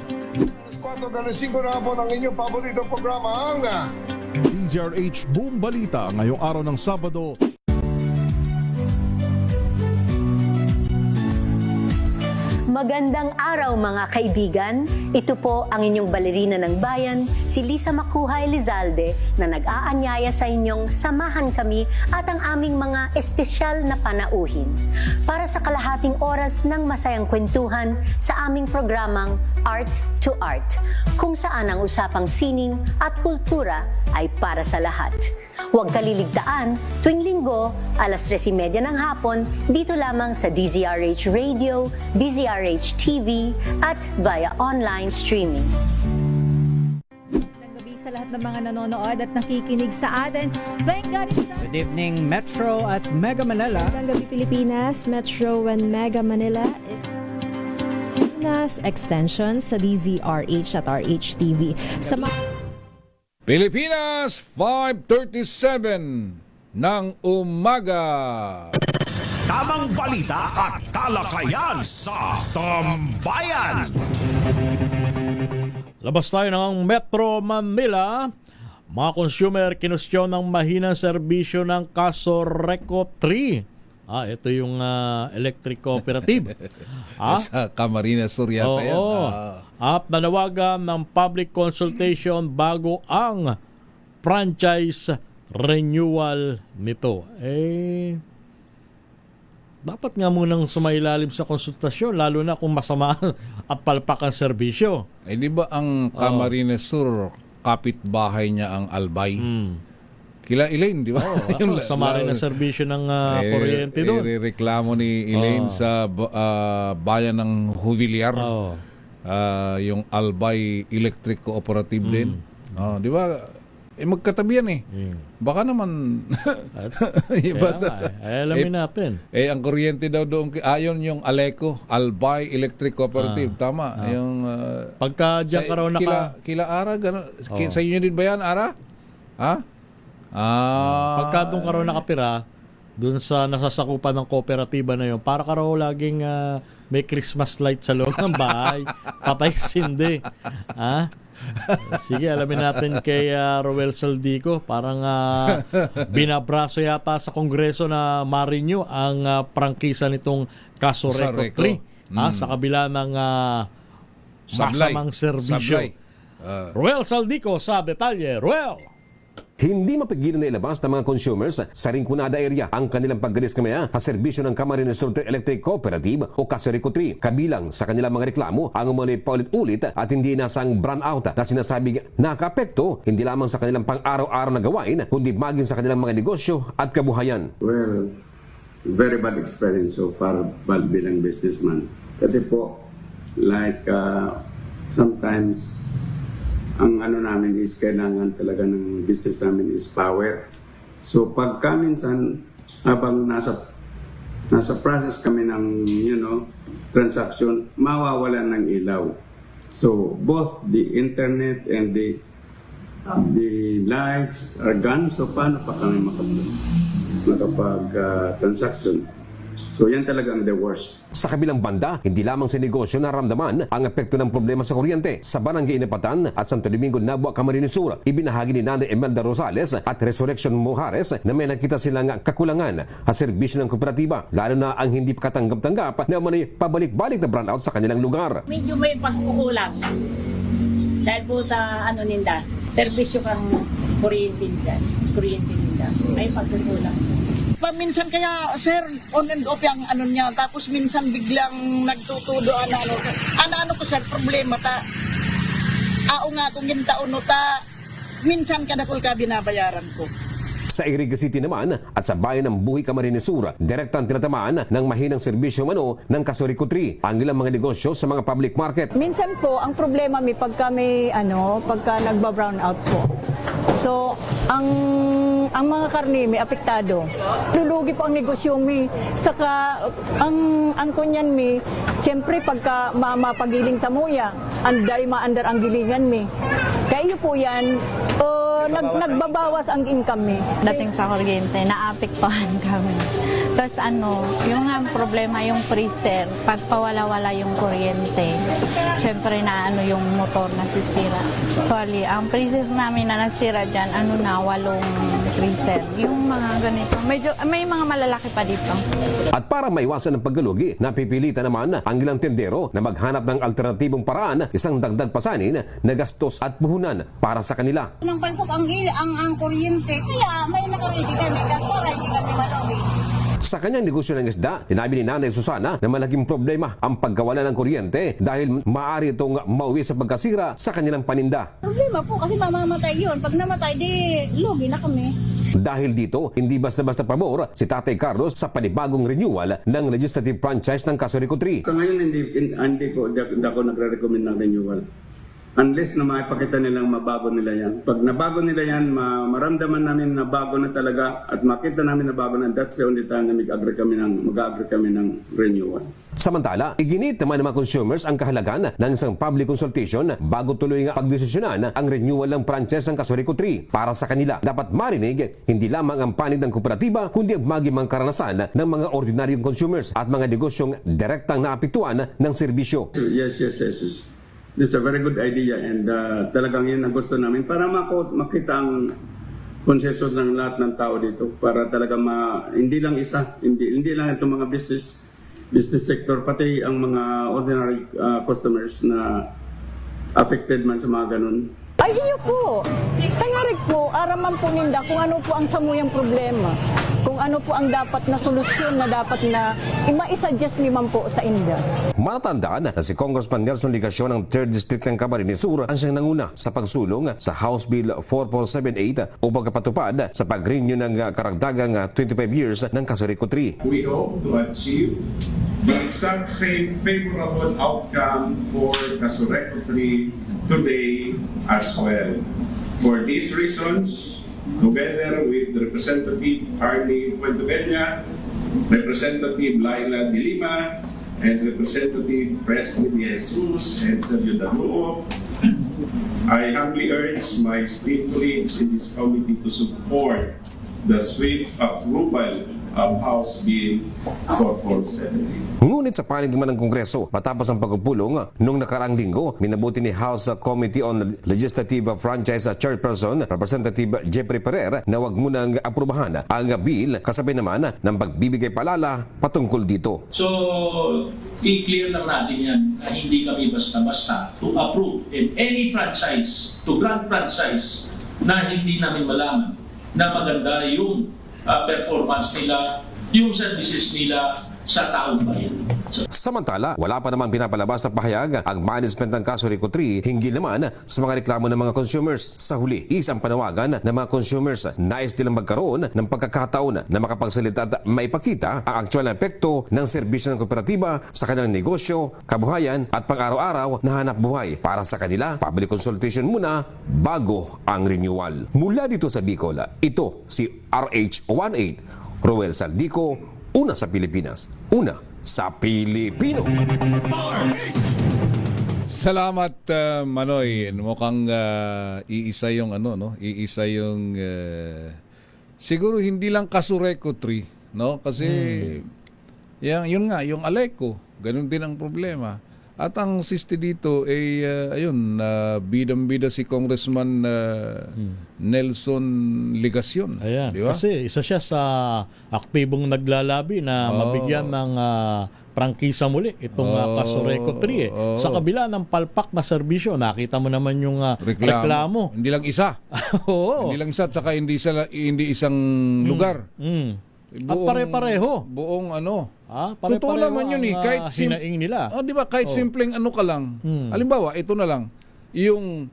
4:05 na po ng inyong paboritong programa ang DZRH Boom Balita ngayong araw ng Sabado. Magandang araw mga kaibigan. Ito po ang inyong balerina ng bayan, si Lisa Makuhay Lizalde, na nag-aanyaya sa inyong samahan kami at ang aming mga espesyal na panauhin para sa kalahating oras ng masayang kwentuhan sa aming programang Art to Art, kung saan ang usapang sining at kultura ay para sa lahat. Huwag kaliligtaan, tuwing linggo, 3:30 ng hapon, dito lamang sa DZRH Radio, DZRH TV, at via online streaming. gabi sa lahat ng mga nanonood at nakikinig sa atin. Thank God it's Good evening, Metro at Mega Manila. Magandang gabi Pilipinas, Metro and Mega Manila. Pilipinas Extension sa DZRH at RHTV. Sa Pilipinas, 5:37 ng umaga. Tamang balita at talakayan sa Tambayan. Labas tayo ng Metro Manila. Mga consumer kinustyon ng mahinang serbisyo ng Casoreco 3. Ito yung electric cooperative. Sa Camarines Sur yata yan. At nanawagan ng public consultation bago ang franchise renewal nito. Dapat nga munang sumailalim sa konsultasyon, lalo na kung masama at palpak ang serbisyo. Di ba ang Camarines Sur, kapitbahay niya ang Albay? Kila Elaine, di ba? Sama rin ang serbisyo ng kuryente doon. Reklamo ni Elaine sa bayan ng Juvillar. Yung Albay Electric Cooperative din. Di ba? Magkatabi yan Baka naman alamin natin. Ang kuryente daw doon ayon yung Aleco, Albay Electric Cooperative. Tama. Yung pagka diyan ka raw kila Ara sa inyo din ba yan, Ara? Pagka doon ka raw nakapira doon sa nasasakupan ng kooperatiba na yun, para ka raw laging may Christmas light sa loob ng bahay. Patay sindi. Sige, alamin natin kay Roel Saldico. Parang binabraso yata sa Kongreso na ma-renew ang prangkisa nitong Casoreco 3 sa kabila ng masamang serbisyo. Roel Saldico sa detalye. Roel! Hindi mapigilan na ilabas ng mga consumers sa Rinconada area ang kanilang pagdiskamaya sa serbisyo ng Camarines Sur Electric Cooperative o Casoreco 3. Kabilang sa kanilang mga reklamo ang umano'y paulit-ulit at hindi nasang brownout na sinasabing nakapekto hindi lamang sa kanilang pang-araw-araw na gawain kundi maging sa kanilang mga negosyo at kabuhayan. Well, very bad experience so far bilang businessman. Kasi po, like sometimes ang namin is kailangan talaga ng business namin is power. So pagka minsan habang nasa process kami ng transaction, mawawalan ng ilaw. So both the internet and the lights are gone. So paano pa kami makapag transaction? So So yan talaga ang the worst. Sa kabilang banda, hindi lamang sa negosyo naramdaman ang epekto ng problema sa kuryente. Sa Barangay Inapatan at Santo Domingo, Nabua, Camarines Sur, ibinahagi ni Nanay Imelda Rosales at Resurrection Mujares na may nakita silang kakulangan sa serbisyo ng kooperatiba, lalo na ang hindi katanggap-tanggap na may pabalik-balik na brownout sa kanilang lugar. Medyo may pagkukulang dahil po sa ninda, serbisyo kang kuryente ninda, may pagkukulang. Minsan kaya, sir, on and off yung niya, tapos minsan biglang nagtutudo ano ko, sir, problema ta. Nga kung gintaon ta, minsan kadakol ka binabayaran ko. Sa Iriga City naman at sa bayan ng Buhi, Camarines Sur, direktang tinatamaan ng mahinang serbisyo ng Kasurikutri ang ilang mga negosyo sa mga public market. Minsan po, ang problema pagka nagba-brown out po. So, ang mga karne may apektado. Lulugi po ang negosyo Saka, ang kunyan siyempre pagka mapagiling sa muya, anday maandar ang gilingan Kaya po yan, nagbabawas ang income Dating sa kuryente, naapektuhan kami. Tapos yung problema yung freezer, pag pawala-wala yung kuryente, syempre yung motor nasisira. Actually, ang freezer namin na nasira dyan, 8 freezer. Yung mga ganito, may mga malalaki pa dito. At para maiwasan ang paggalugi, napipilitan naman ang ilang tendero na maghanap ng alternatibong paraan, isang dagdag pasanin na gastos at puhunan para sa kanila. Nang pansok ang kuryente, kaya may nakaredy kami, para hindi kami malugi. Sa kanyang negosyo ng isda, sinabi ni Nanay Susana na malaking problema ang pagkawala ng kuryente dahil maaari itong mauwi sa pagkasira sa kanilang paninda. Problema po kasi mamamatay yun. Pag namatay, di lugi na kami. Dahil dito, hindi basta-basta pabor si Tatay Carlos sa panibagong renewal ng legislative franchise ng Kasurikutri. Sa ngayon, hindi ako nagre-recommend ng renewal. Unless na makipakita nilang mabago nila yan. Pag nabago nila yan, maramdaman namin na bago na talaga at makita namin na bago na, that's the only time na mag-agree kami ng renewal. Samantala, iginit naman ng mga consumers ang kahalagan ng isang public consultation bago tuloy nga pagdesisyonan ang renewal ng franchise ng Kasurikutri. Para sa kanila, dapat marinig hindi lamang ang panig ng kooperatiba kundi ang maging karanasan ng mga ordinaryong consumers at mga negosyong direktang naapektuhan ng serbisyo. Yes. It's a very good idea and talagang yun ang gusto namin para makita ang konsensus ng lahat ng tao dito para talaga hindi lang isa, hindi lang itong mga business sector, pati ang mga ordinary customers na affected man sa mga ganun. Ay, iyo po. Tangarik po, araman po ninda kung ano po ang samuyang problema. Kung ano po ang dapat na solusyon na dapat na ma-suggest naman po sa India. Matandaan na si Congressman Nelson Ligacion ng 3rd District ng Camarines Sur ang siyang nanguna sa pagsulong sa House Bill 4478 upang kapatupad sa pag-renew ng karagdagang 25 years ng Kasurikutri. We hope to achieve the exact same favorable outcome for Kasurikutri today as well. For these reasons, together with Representative Harley Fuentebella, Representative Laila de Lima, and Representative Presley De Jesus and Sergio Daruo, I humbly urge my esteemed colleagues in this committee to support the swift approval of House Bill 4478. Ngunit sa panig naman ng Kongreso, matapos ang pagpupulong noong nakaraang linggo, minabuti ni House Committee on Legislative Franchise Chairperson Representative Jeffrey Ferrer na wag munang aprubahan ang bill kasabay naman ng pagbibigay palala patungkol dito. So, i-clear lang natin yan na hindi kami basta-basta to approve in any franchise, to grant franchise na hindi namin malaman na maganda yung performance nila, yung services nila sa taong bayan. Samantala, wala pa namang pinapalabas na pahayag ang management ng Kasurikutri hinggil naman sa mga reklamo ng mga consumers. Sa huli, isang panawagan ng mga consumers nais nilang magkaroon ng pagkakataon na makapagsalita at maipakita ang aktual na epekto ng serbisyo ng kooperatiba sa kanilang negosyo, kabuhayan at pang-araw-araw na hanap buhay. Para sa kanila, public consultation muna bago ang renewal. Mula dito sa Bicol, ito si RH18, Roel Saldico, una sa Pilipinas, una sa Pilipino. Salamat Manoy. Mukhang iisa yung iisa yung siguro hindi lang Kasurikutri, no? Kasi Yun nga, yung Aleco, ganun din ang problema. At ang siste dito ay bidang-bida si Congressman Nelson Ligacion. Ayan. Di ba? Kasi isa siya sa aktibong naglalabi na mabigyan ng prangkisa muli itong Casureco 3. Sa kabila ng palpak na serbisyo, nakita mo naman yung reklamo. Hindi lang isa. Oo. Hindi lang isa at saka hindi isang lugar. At pare-pareho. Buong Pare-pareho totoo naman yun kahit hinaing nila. Di ba? Kahit simpleng ka lang. Halimbawa, ito na lang. Yung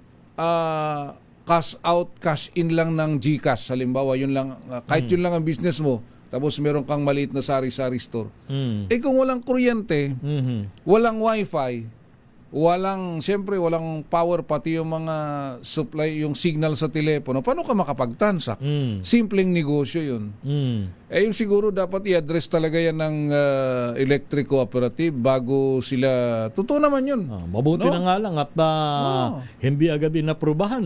cash out, cash in lang ng GCash. Halimbawa, yun lang. Kahit yun lang ang business mo. Tapos meron kang maliit na sari-sari store. Kung walang kuryente, walang wifi, siyempre walang power, pati yung mga supply, yung signal sa telepono, paano ka makapagtansak? Simpleng negosyo yun. Yung siguro dapat i-address talaga yan ng electric cooperative bago sila, totoo naman yun. Mabuti na nga lang at hindi agad inaprubahan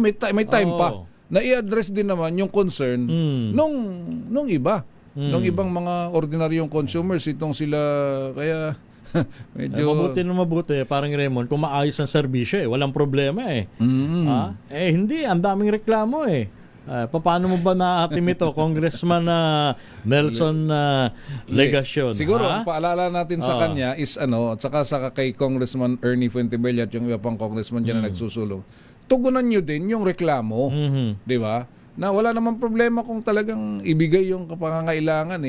may time pa na i-address din naman yung concern nung iba. Nung ibang mga ordinaryong consumers, itong sila, kaya medyo mabuti parang Raymond kung maayos ang serbisyo walang problema hindi, ang daming reklamo paano mo ba naatim ito, Congressman Nelson Ligacion? Siguro ang paalala natin sa kanya is at saka sa kay Congressman Ernie Fuentebella at yung iba pang congressman dyan na nagsusulong, tugunan nyo din yung reklamo, di ba? Na wala namang problema kung talagang ibigay yung pangangailangan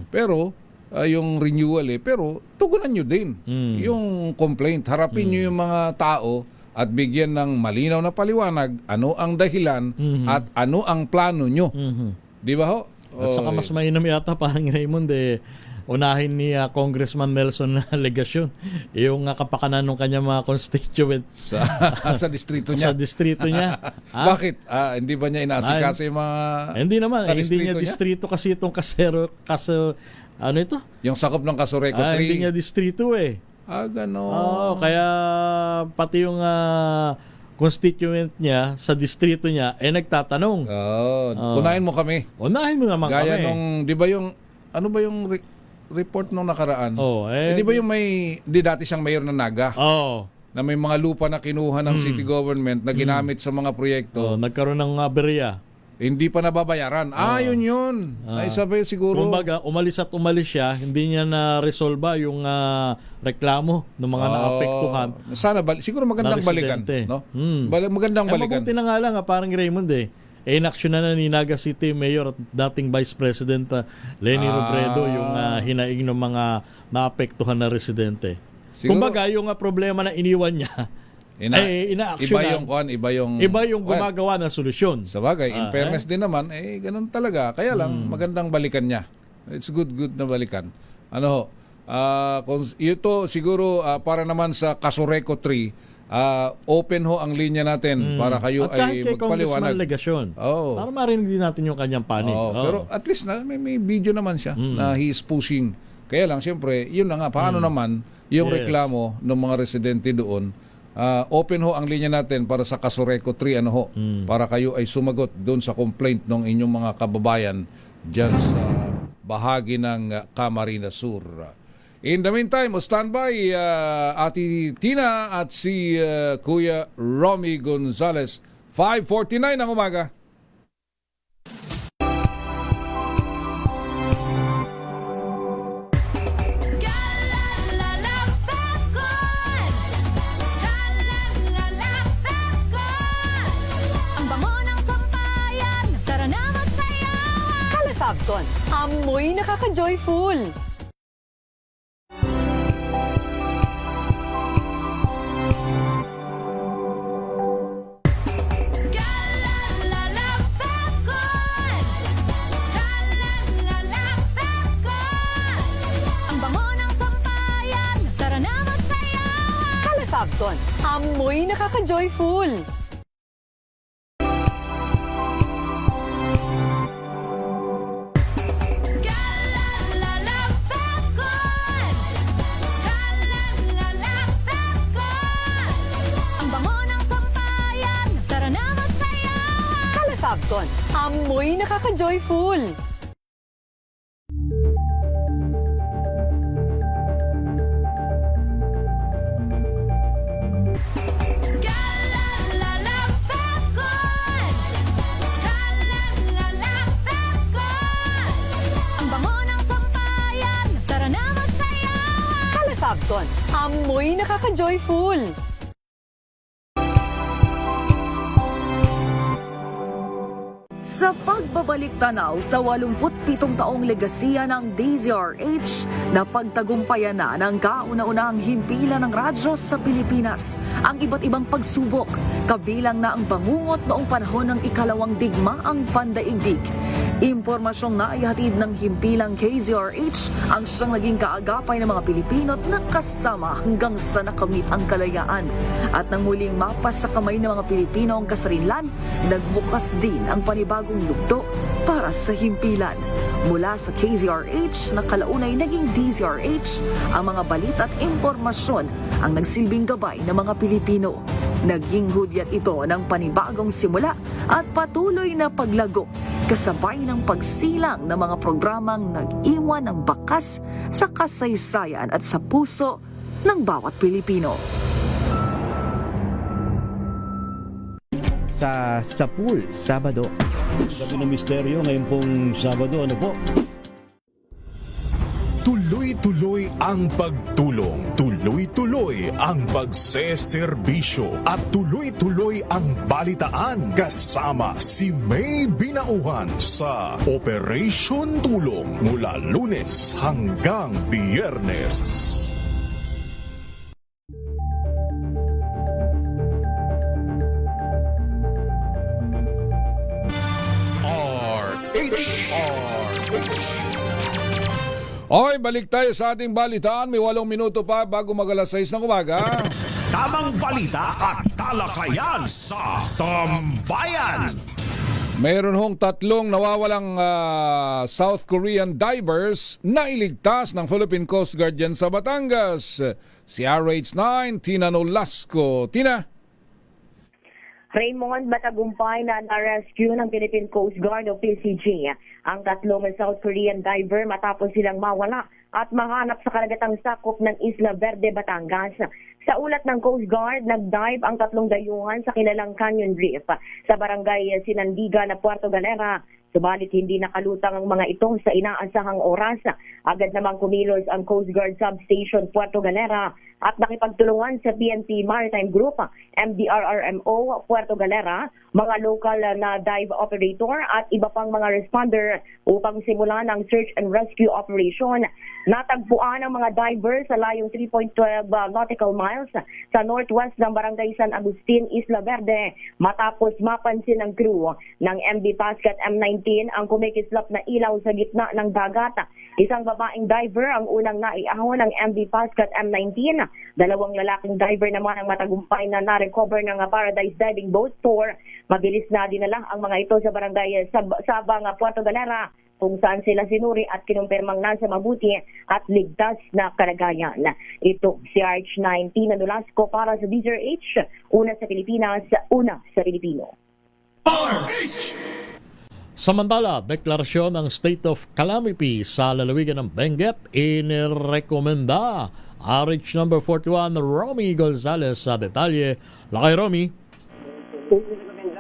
pero yung renewal pero tugunan nyo din yung complaint. Harapin nyo yung mga tao at bigyan ng malinaw na paliwanag ano ang dahilan at ano ang plano nyo. Di ba ho? At saka mas mainam yata parang Raymond unahin ni Congressman Nelson Ligacion yung kapakanan ng kanyang mga constituent sa distrito niya. Sa distrito niya. Bakit? Hindi ba niya inaasikaso yung mga hindi naman. Hindi niya distrito kasi itong ano ito? Yung sakop ng Casureco 3. Hindi niya distrito gano'n. Kaya pati yung constituent niya sa distrito niya nagtatanong. Unahin mo kami. Unahin mo naman Gaya kami. nung, di ba yung, ano ba yung report nung nakaraan? Di ba yung dati siyang mayor na Naga? Na may mga lupa na kinuha ng city government na ginamit sa mga proyekto. Nagkaroon ng aberya. Hindi pa nababayaran. Yun. Ay sabi siguro. Kumbaga, umalis siya, hindi niya na-resolve yung reklamo ng mga naapektuhan. Sana siguro magandang balikan, no? Magandang balikan. Mabuti na nga lang parang Raymond inaksyon na ni Naga City Mayor at dating Vice President Leni Robredo yung hinaing ng mga naapektuhan na residente. Siguro, kumbaga, yung problema na iniwan niya ina-actionan. Iba yung gumagawa ng solusyon. Sa bagay, in fairness din naman, ganun talaga. Kaya lang, magandang balikan niya. It's good na balikan. Ito siguro para naman sa Casureco 3, open ho ang linya natin para kayo at ay magpaliwanag. At kay Congressman Ligacion. Para marinig din natin yung kanyang panig. Pero at least may video naman siya na he is pushing. Kaya lang, siyempre, yun na nga, paano naman yung reklamo ng mga residente doon. Open ho ang linya natin para sa Casureco 3 para kayo ay sumagot doon sa complaint ng inyong mga kababayan dyan sa bahagi ng Camarines Sur. In the meantime, standby Ati Tina at si Kuya Romy Gonzales. 5:49 ng umaga. Fabcon, amoy nakaka-joyful. Ang bango ng sampayan, tara na magsayawan. Kala Fabcon, amoy nakaka-joyful. Fabcon, amoy nakaka-joyful. Amoy nakaka-joyful. Sa pagbabalik tanaw sa 87 taong legasiya ng DZRH, napagtagumpayan na ng kauna-unahang himpilan ng radyo sa Pilipinas ang iba't ibang pagsubok, kabilang na ang bangungot noong panahon ng ikalawang digmaang pandaigdig. Impormasyong naihatid ng himpilang KZRH ang siyang naging kaagapay ng mga Pilipino at nakasama hanggang sa nakamit ang kalayaan. At nang muling mapas sa kamay ng mga Pilipino ang kasarinlan, nagbukas din ang panibagong lugdo para sa himpilan. Mula sa KZRH na kalaunay naging DZRH, ang mga balita at impormasyon ang nagsilbing gabay ng mga Pilipino. Naging hudyat ito ng panibagong simula at patuloy na paglago, kasabay ng pagsilang ng mga programang nag-iwan ng bakas sa kasaysayan at sa puso ng bawat Pilipino. Sa pool, Sabado. Gabi ng misteryo ngayon pong Sabado, ano po? Tuloy-tuloy ang pagtulong, tuloy-tuloy ang pagseserbisyo at tuloy-tuloy ang balitaan kasama si May Binauhan sa Operation Tulong mula Lunes hanggang Biyernes. Oy, balik tayo sa ating balitaan. May 8 minuto pa bago mag-alas 6 ng umaga. Tamang balita at talakayan sa Tambayan. Mayroon hong 3 nawawalang South Korean divers na iligtas ng Philippine Coast Guard dyan sa Batangas. Si RH9, Tina Nolasco. Tina? Raymond, matagumpay na na-rescue ng Philippine Coast Guard o PCG ang 3 South Korean diver matapos silang mawala at mahanap sa karagatang sakop ng Isla Verde, Batangas. Sa ulat ng Coast Guard, nag-dive ang 3 dayuhan sa kilalang Canyon Reef sa barangay Sinandiga na Puerto Galera. Subalit hindi nakalutang ang mga ito sa inaasahang oras. Agad namang kumilos ang Coast Guard Substation Puerto Galera at nakipagtulungan sa PNP Maritime Group, MDRRMO Puerto Galera, mga local na dive operator at iba pang mga responder upang simulan ang search and rescue operation. Natagpuan ang mga diver sa layong 3.12 nautical miles sa northwest ng Barangay San Agustin, Isla Verde matapos mapansin ng crew ng MV Pascat M19 ang kumikislap na ilaw sa gitna ng dagat. Isang babaeng diver ang unang naiahon ng MV Pascat M19. 2 lalaking diver naman ang matagumpay na na-recover ng Paradise Diving Boat Tour. Mabilis na dinala ang mga ito sa barangay Sabang, Puerto Galera, kung saan sila sinuri at kinumpirmang nasa mabuti at ligtas na kalagayan. Ito si RH9 Tina Nolasco para sa DZRH, una sa Pilipinas, una sa Pilipino. Samantala, deklarasyon ng State of Calamity sa lalawigan ng Benguet inirekomenda. RH number 41, Romy Gonzalez sa detalye. Lakay Romy.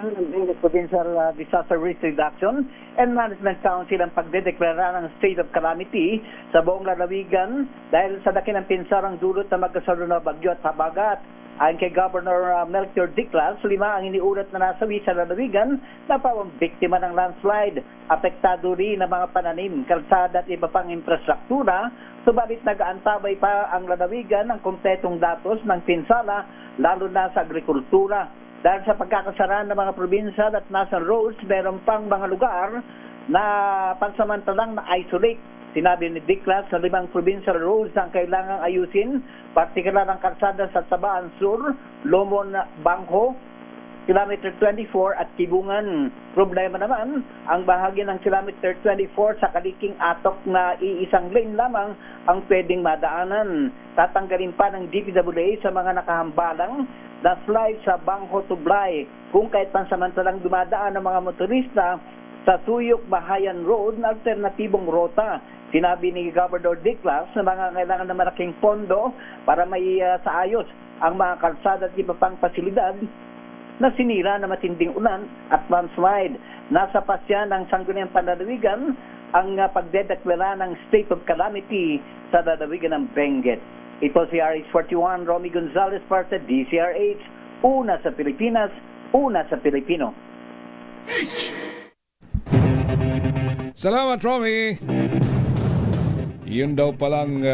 Ng Benguet Provincial Disaster Risk Reduction and Management Council ang pagdedeklara ng State of Calamity sa buong lalawigan dahil sa dakilang pinsarang dulot na magkasalunod na bagyo at habagat. Ayon kay Governor Melchior Diclas, 5 ang iniulat na nasawi sa lalawigan na pawang biktima ng landslide. Apektado rin ang mga pananim, kalsada at iba pang infrastruktura, subalit nag-aantabay pa ang lalawigan ng kumpletong datos ng pinsala, lalo na sa agrikultura. Dahil sa pagkakasara ng mga probinsya at national roads, meron pang mga lugar na pansamantalang na-isolate. Sinabi ni Diclas na 5 provincial roads ang kailangang ayusin, partikular ang kalsada sa Tabaan Sur, Lomon, Bangko, Kilometer 24 at Kibungan. Problema naman, ang bahagi ng Kilometer 24 sa Kaliking Atok na iisang lane lamang ang pwedeng madaanan. Tatanggalin pa ng DPWA sa mga nakahambalang na slide sa Bangko Tublay kung kahit pansamantalang dumadaan ng mga motorista sa Tuyok Bahayan Road na alternatibong rota. Sinabi ni Governor Diclas na mga kailangan ng malaking pondo para may saayos ang mga kalsada at iba pang pasilidad na sinira na matinding ulan at landslide. Nasa pasya ng Sangguniang Panlalawigan ang pagdedeklara ng State of Calamity sa lalawigan ng Benguet. Ito si RH41, Romy Gonzalez para sa DCRH. Una sa Pilipinas, una sa Pilipino. Salamat, Romy. Yun daw palang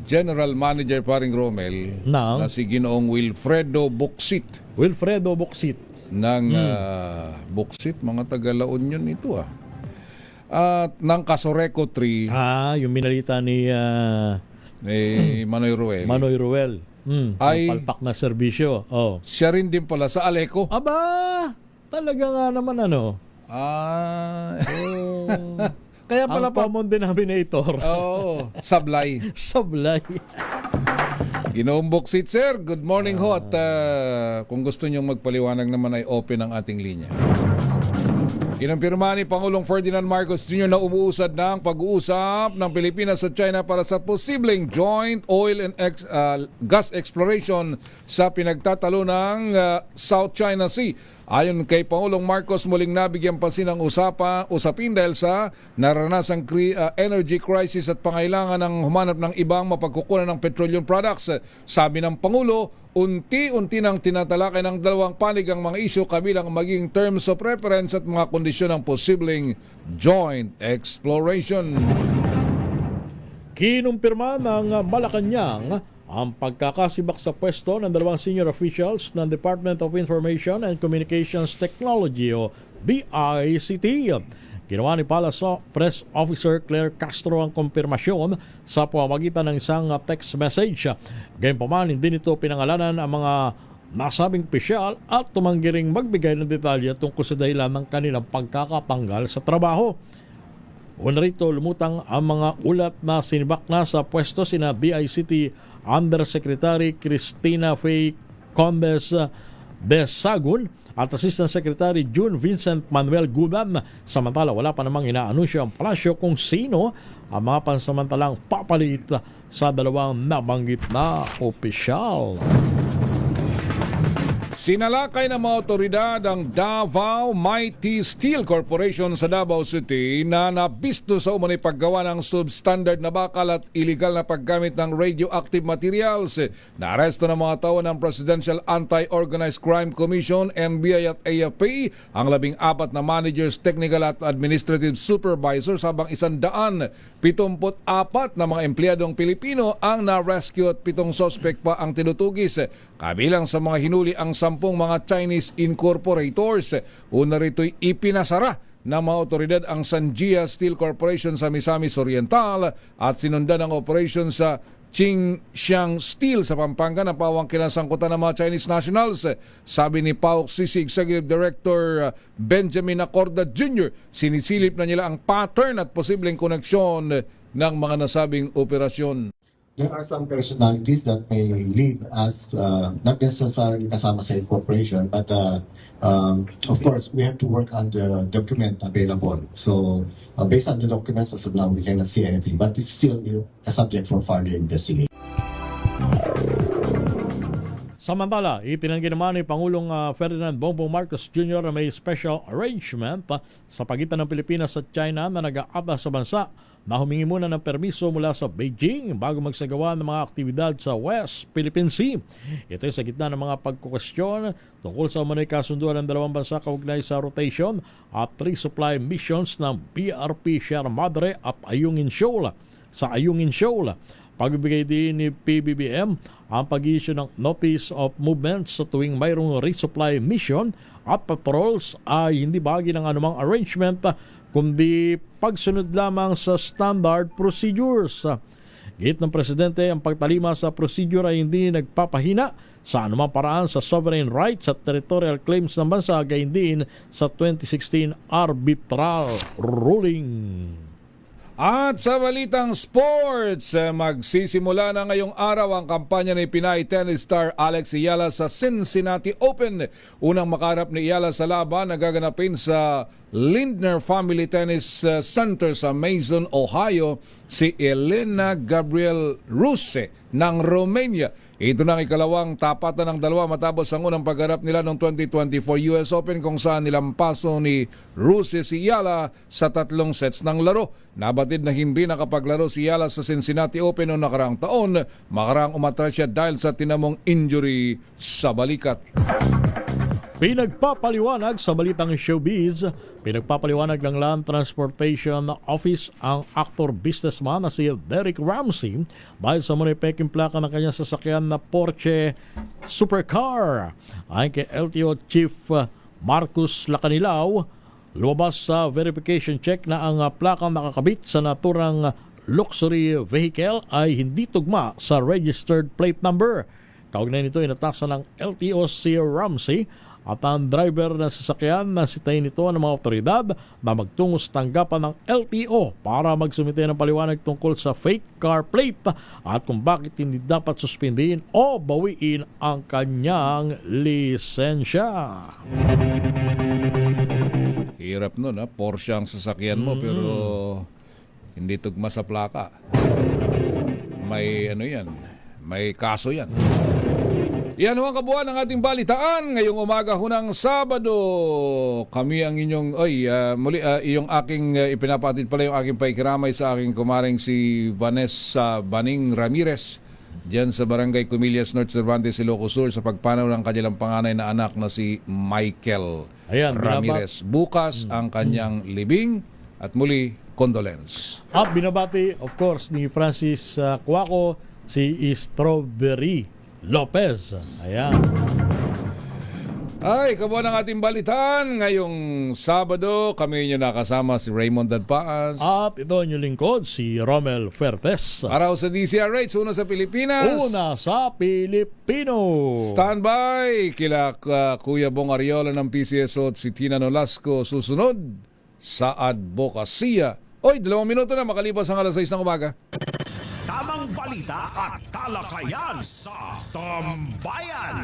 General Manager paring Romel na si Ginoong Wilfredo Buxit. Wilfredo Buxit. Ng Buxit, mga taga-Laon yun ito At ng Casoreco 3. Yung minalita ni Manoy Ruel. Manoy Ruel. Ay palpak na serbisyo. Siya rin din pala sa Aleco. Aba, talaga nga naman Kaya pala ang common denominator. Sablay. Sablay. Ginoong Buxit, sir. Good morning ho. At kung gusto nyong magpaliwanag naman ay open ang ating linya. Kinumpirma ni Pangulong Ferdinand Marcos Jr. na umuusad ng pag-uusap ng Pilipinas at China para sa posibleng joint oil and gas exploration sa pinagtatalo ng South China Sea. Ayon kay Pangulong Marcos, muling nabigyan pansin ang usapin dahil sa naranasang energy crisis at pangailangan ng humanap ng ibang mapagkukunan ng petroleum products. Sabi ng Pangulo, unti-unti nang tinatalakay ng dalawang panig ang mga isyu kabilang maging terms of reference at mga kondisyon ng posibleng joint exploration. Kinumpirma ng Malacanang ang pagkakasibak sa pwesto ng dalawang senior officials ng Department of Information and Communications Technology o DICT. Ginawa ni Palace Press Officer Claire Castro ang kumpirmasyon sa pamamagitan ng isang text message. Gayunpaman, hindi nito pinangalanan ang mga nasabing opisyal at tumanggi ring magbigay ng detalye tungkol sa dahilan ng kanilang pagkakatanggal sa trabaho. Una rito, lumutang ang mga ulat na sinibak na sa pwesto sina DICT Undersecretary Cristina Faye Combes Besagun at Assistant Secretary June Vincent Manuel Guban. Samantala, wala pa namang inaanunsyo ang palasyo kung sino ang mga pansamantalang papalit sa dalawang nabanggit na opisyal. Sinalakay ng mga otoridad ang Davao Mighty Steel Corporation sa Davao City na nabisto sa umano'y paggawa ng substandard na bakal at illegal na paggamit ng radioactive materials. Naaresto ng mga tao ng Presidential Anti-Organized Crime Commission, NBI at AFP ang 14 na managers, technical at administrative supervisors habang 174 na mga empleyadong Pilipino ang na-rescue at 7 suspect pa ang tinutugis. Kabilang sa mga hinuli ang 10 mga Chinese incorporators. Una rito'y ipinasara ng mga otoridad ang Sanjia Steel Corporation sa Misamis Oriental at sinundan ang operation sa Qingxiang Steel sa Pampanga na pawang kinasangkutan ng mga Chinese nationals. Sabi ni PAOK-CC Executive Director Benjamin Acorda Jr., sinisilip na nila ang pattern at posibleng koneksyon ng mga nasabing operasyon. There are some personalities that may lead us, not necessarily kasama sa incorporation, but of course, we have to work on the document available. So, based on the documents, as of now, we cannot see anything, but it's still a subject for further investigation. Samantala, ipinanggi naman ni Pangulong Ferdinand Bongbong Marcos Jr. na may special arrangement sa pagitan ng Pilipinas at China na nag-aatas sa bansa na humingi muna ng permiso mula sa Beijing bago magsagawa ng mga aktibidad sa West Philippine Sea. Ito ay sa gitna ng mga pagkukwestiyon tungkol sa umano'y kasunduan ng dalawang bansa kaugnay sa rotation at resupply missions ng BRP Sierra Madre at Ayungin Shoal. Sa Ayungin Shoal, pagbibigay din ni PBBM ang pag-issue ng Notice of Movement sa tuwing mayroong resupply mission at patrols ay hindi bahagi ng anumang arrangement kundi pagsunod lamang sa standard procedures. Git ng Presidente, ang pagtalima sa procedure ay hindi nagpapahina sa anumang paraan sa sovereign rights at territorial claims ng bansa, gayon din sa 2016 arbitral ruling. At sa balitang sports, magsisimula na ngayong araw ang kampanya ni Pinay tennis star Alex Ayala sa Cincinnati Open. Unang makaharap ni Ayala sa laban na gaganapin sa Lindner Family Tennis Center sa Mason, Ohio, si Elena Gabriel Ruse ng Romania. Ito na ang ikalawang tapatan ng dalawa matapos ang unang pagharap nila noong 2024 US Open kung saan nilampaso ni Rusi si Yala sa 3 sets ng laro. Nabatid na hindi nakapaglaro si Yala sa Cincinnati Open noong nakaraang taon. Makarang umatras siya dahil sa tinamong injury sa balikat. Pinagpapaliwanag sa balitang showbiz, pinagpapaliwanag ng Land Transportation Office ang actor-businessman na si Derek Ramsey dahil sa manipeking plaka ng kanyang sasakyan na Porsche Supercar. Ayon kay LTO Chief Marcus Lacanilaw, lumabas sa verification check na ang plakang nakakabit sa naturang luxury vehicle ay hindi tugma sa registered plate number. Kaugnay nito, inatasa ng LTO si Ramsey at ang driver na sasakyan na sitayin nito ng mga otoridad na magtungo sa tanggapan ng LTO para magsumite ng paliwanag tungkol sa fake car plate at kung bakit hindi dapat suspindihin o bawiin ang kanyang lisensya. Hirap nun, ha? Porsche ang sasakyan mo pero hindi tugma sa plaka. May ano yan, may kaso yan. Yan ho ang kabuuan ng ating balitaan ngayong umaga ho ng Sabado. Kami ang inyong, iyong aking ipinapatid pala yung aking paikiramay sa aking kumaring si Vanessa Baning Ramirez diyan sa Barangay Comillas North Cervantes, Ilocos Sur sa pagpanaw ng kanilang panganay na anak na si Michael Ramirez. Bukas ang kanyang libing at muli condolence. At binabati of course ni Francis Cuaco si Strawberry Lopez. Ayan. Ay, kabuuan ng ating balitaan ngayong Sabado. Kami inyo nakasama si Raymond Dadpaas. At ito ang inyong lingkod, si Romel Fertes. Araw sa DCRH, una sa Pilipinas. Una sa Pilipino. Standby kila Kuya Bong Ariola ng PCSO at si Tina Nolasco susunod sa advokasya. Oy, 2 minuto na makalipas ang alas 6 ng umaga. Tamang balita at talakayan sa Tambayan.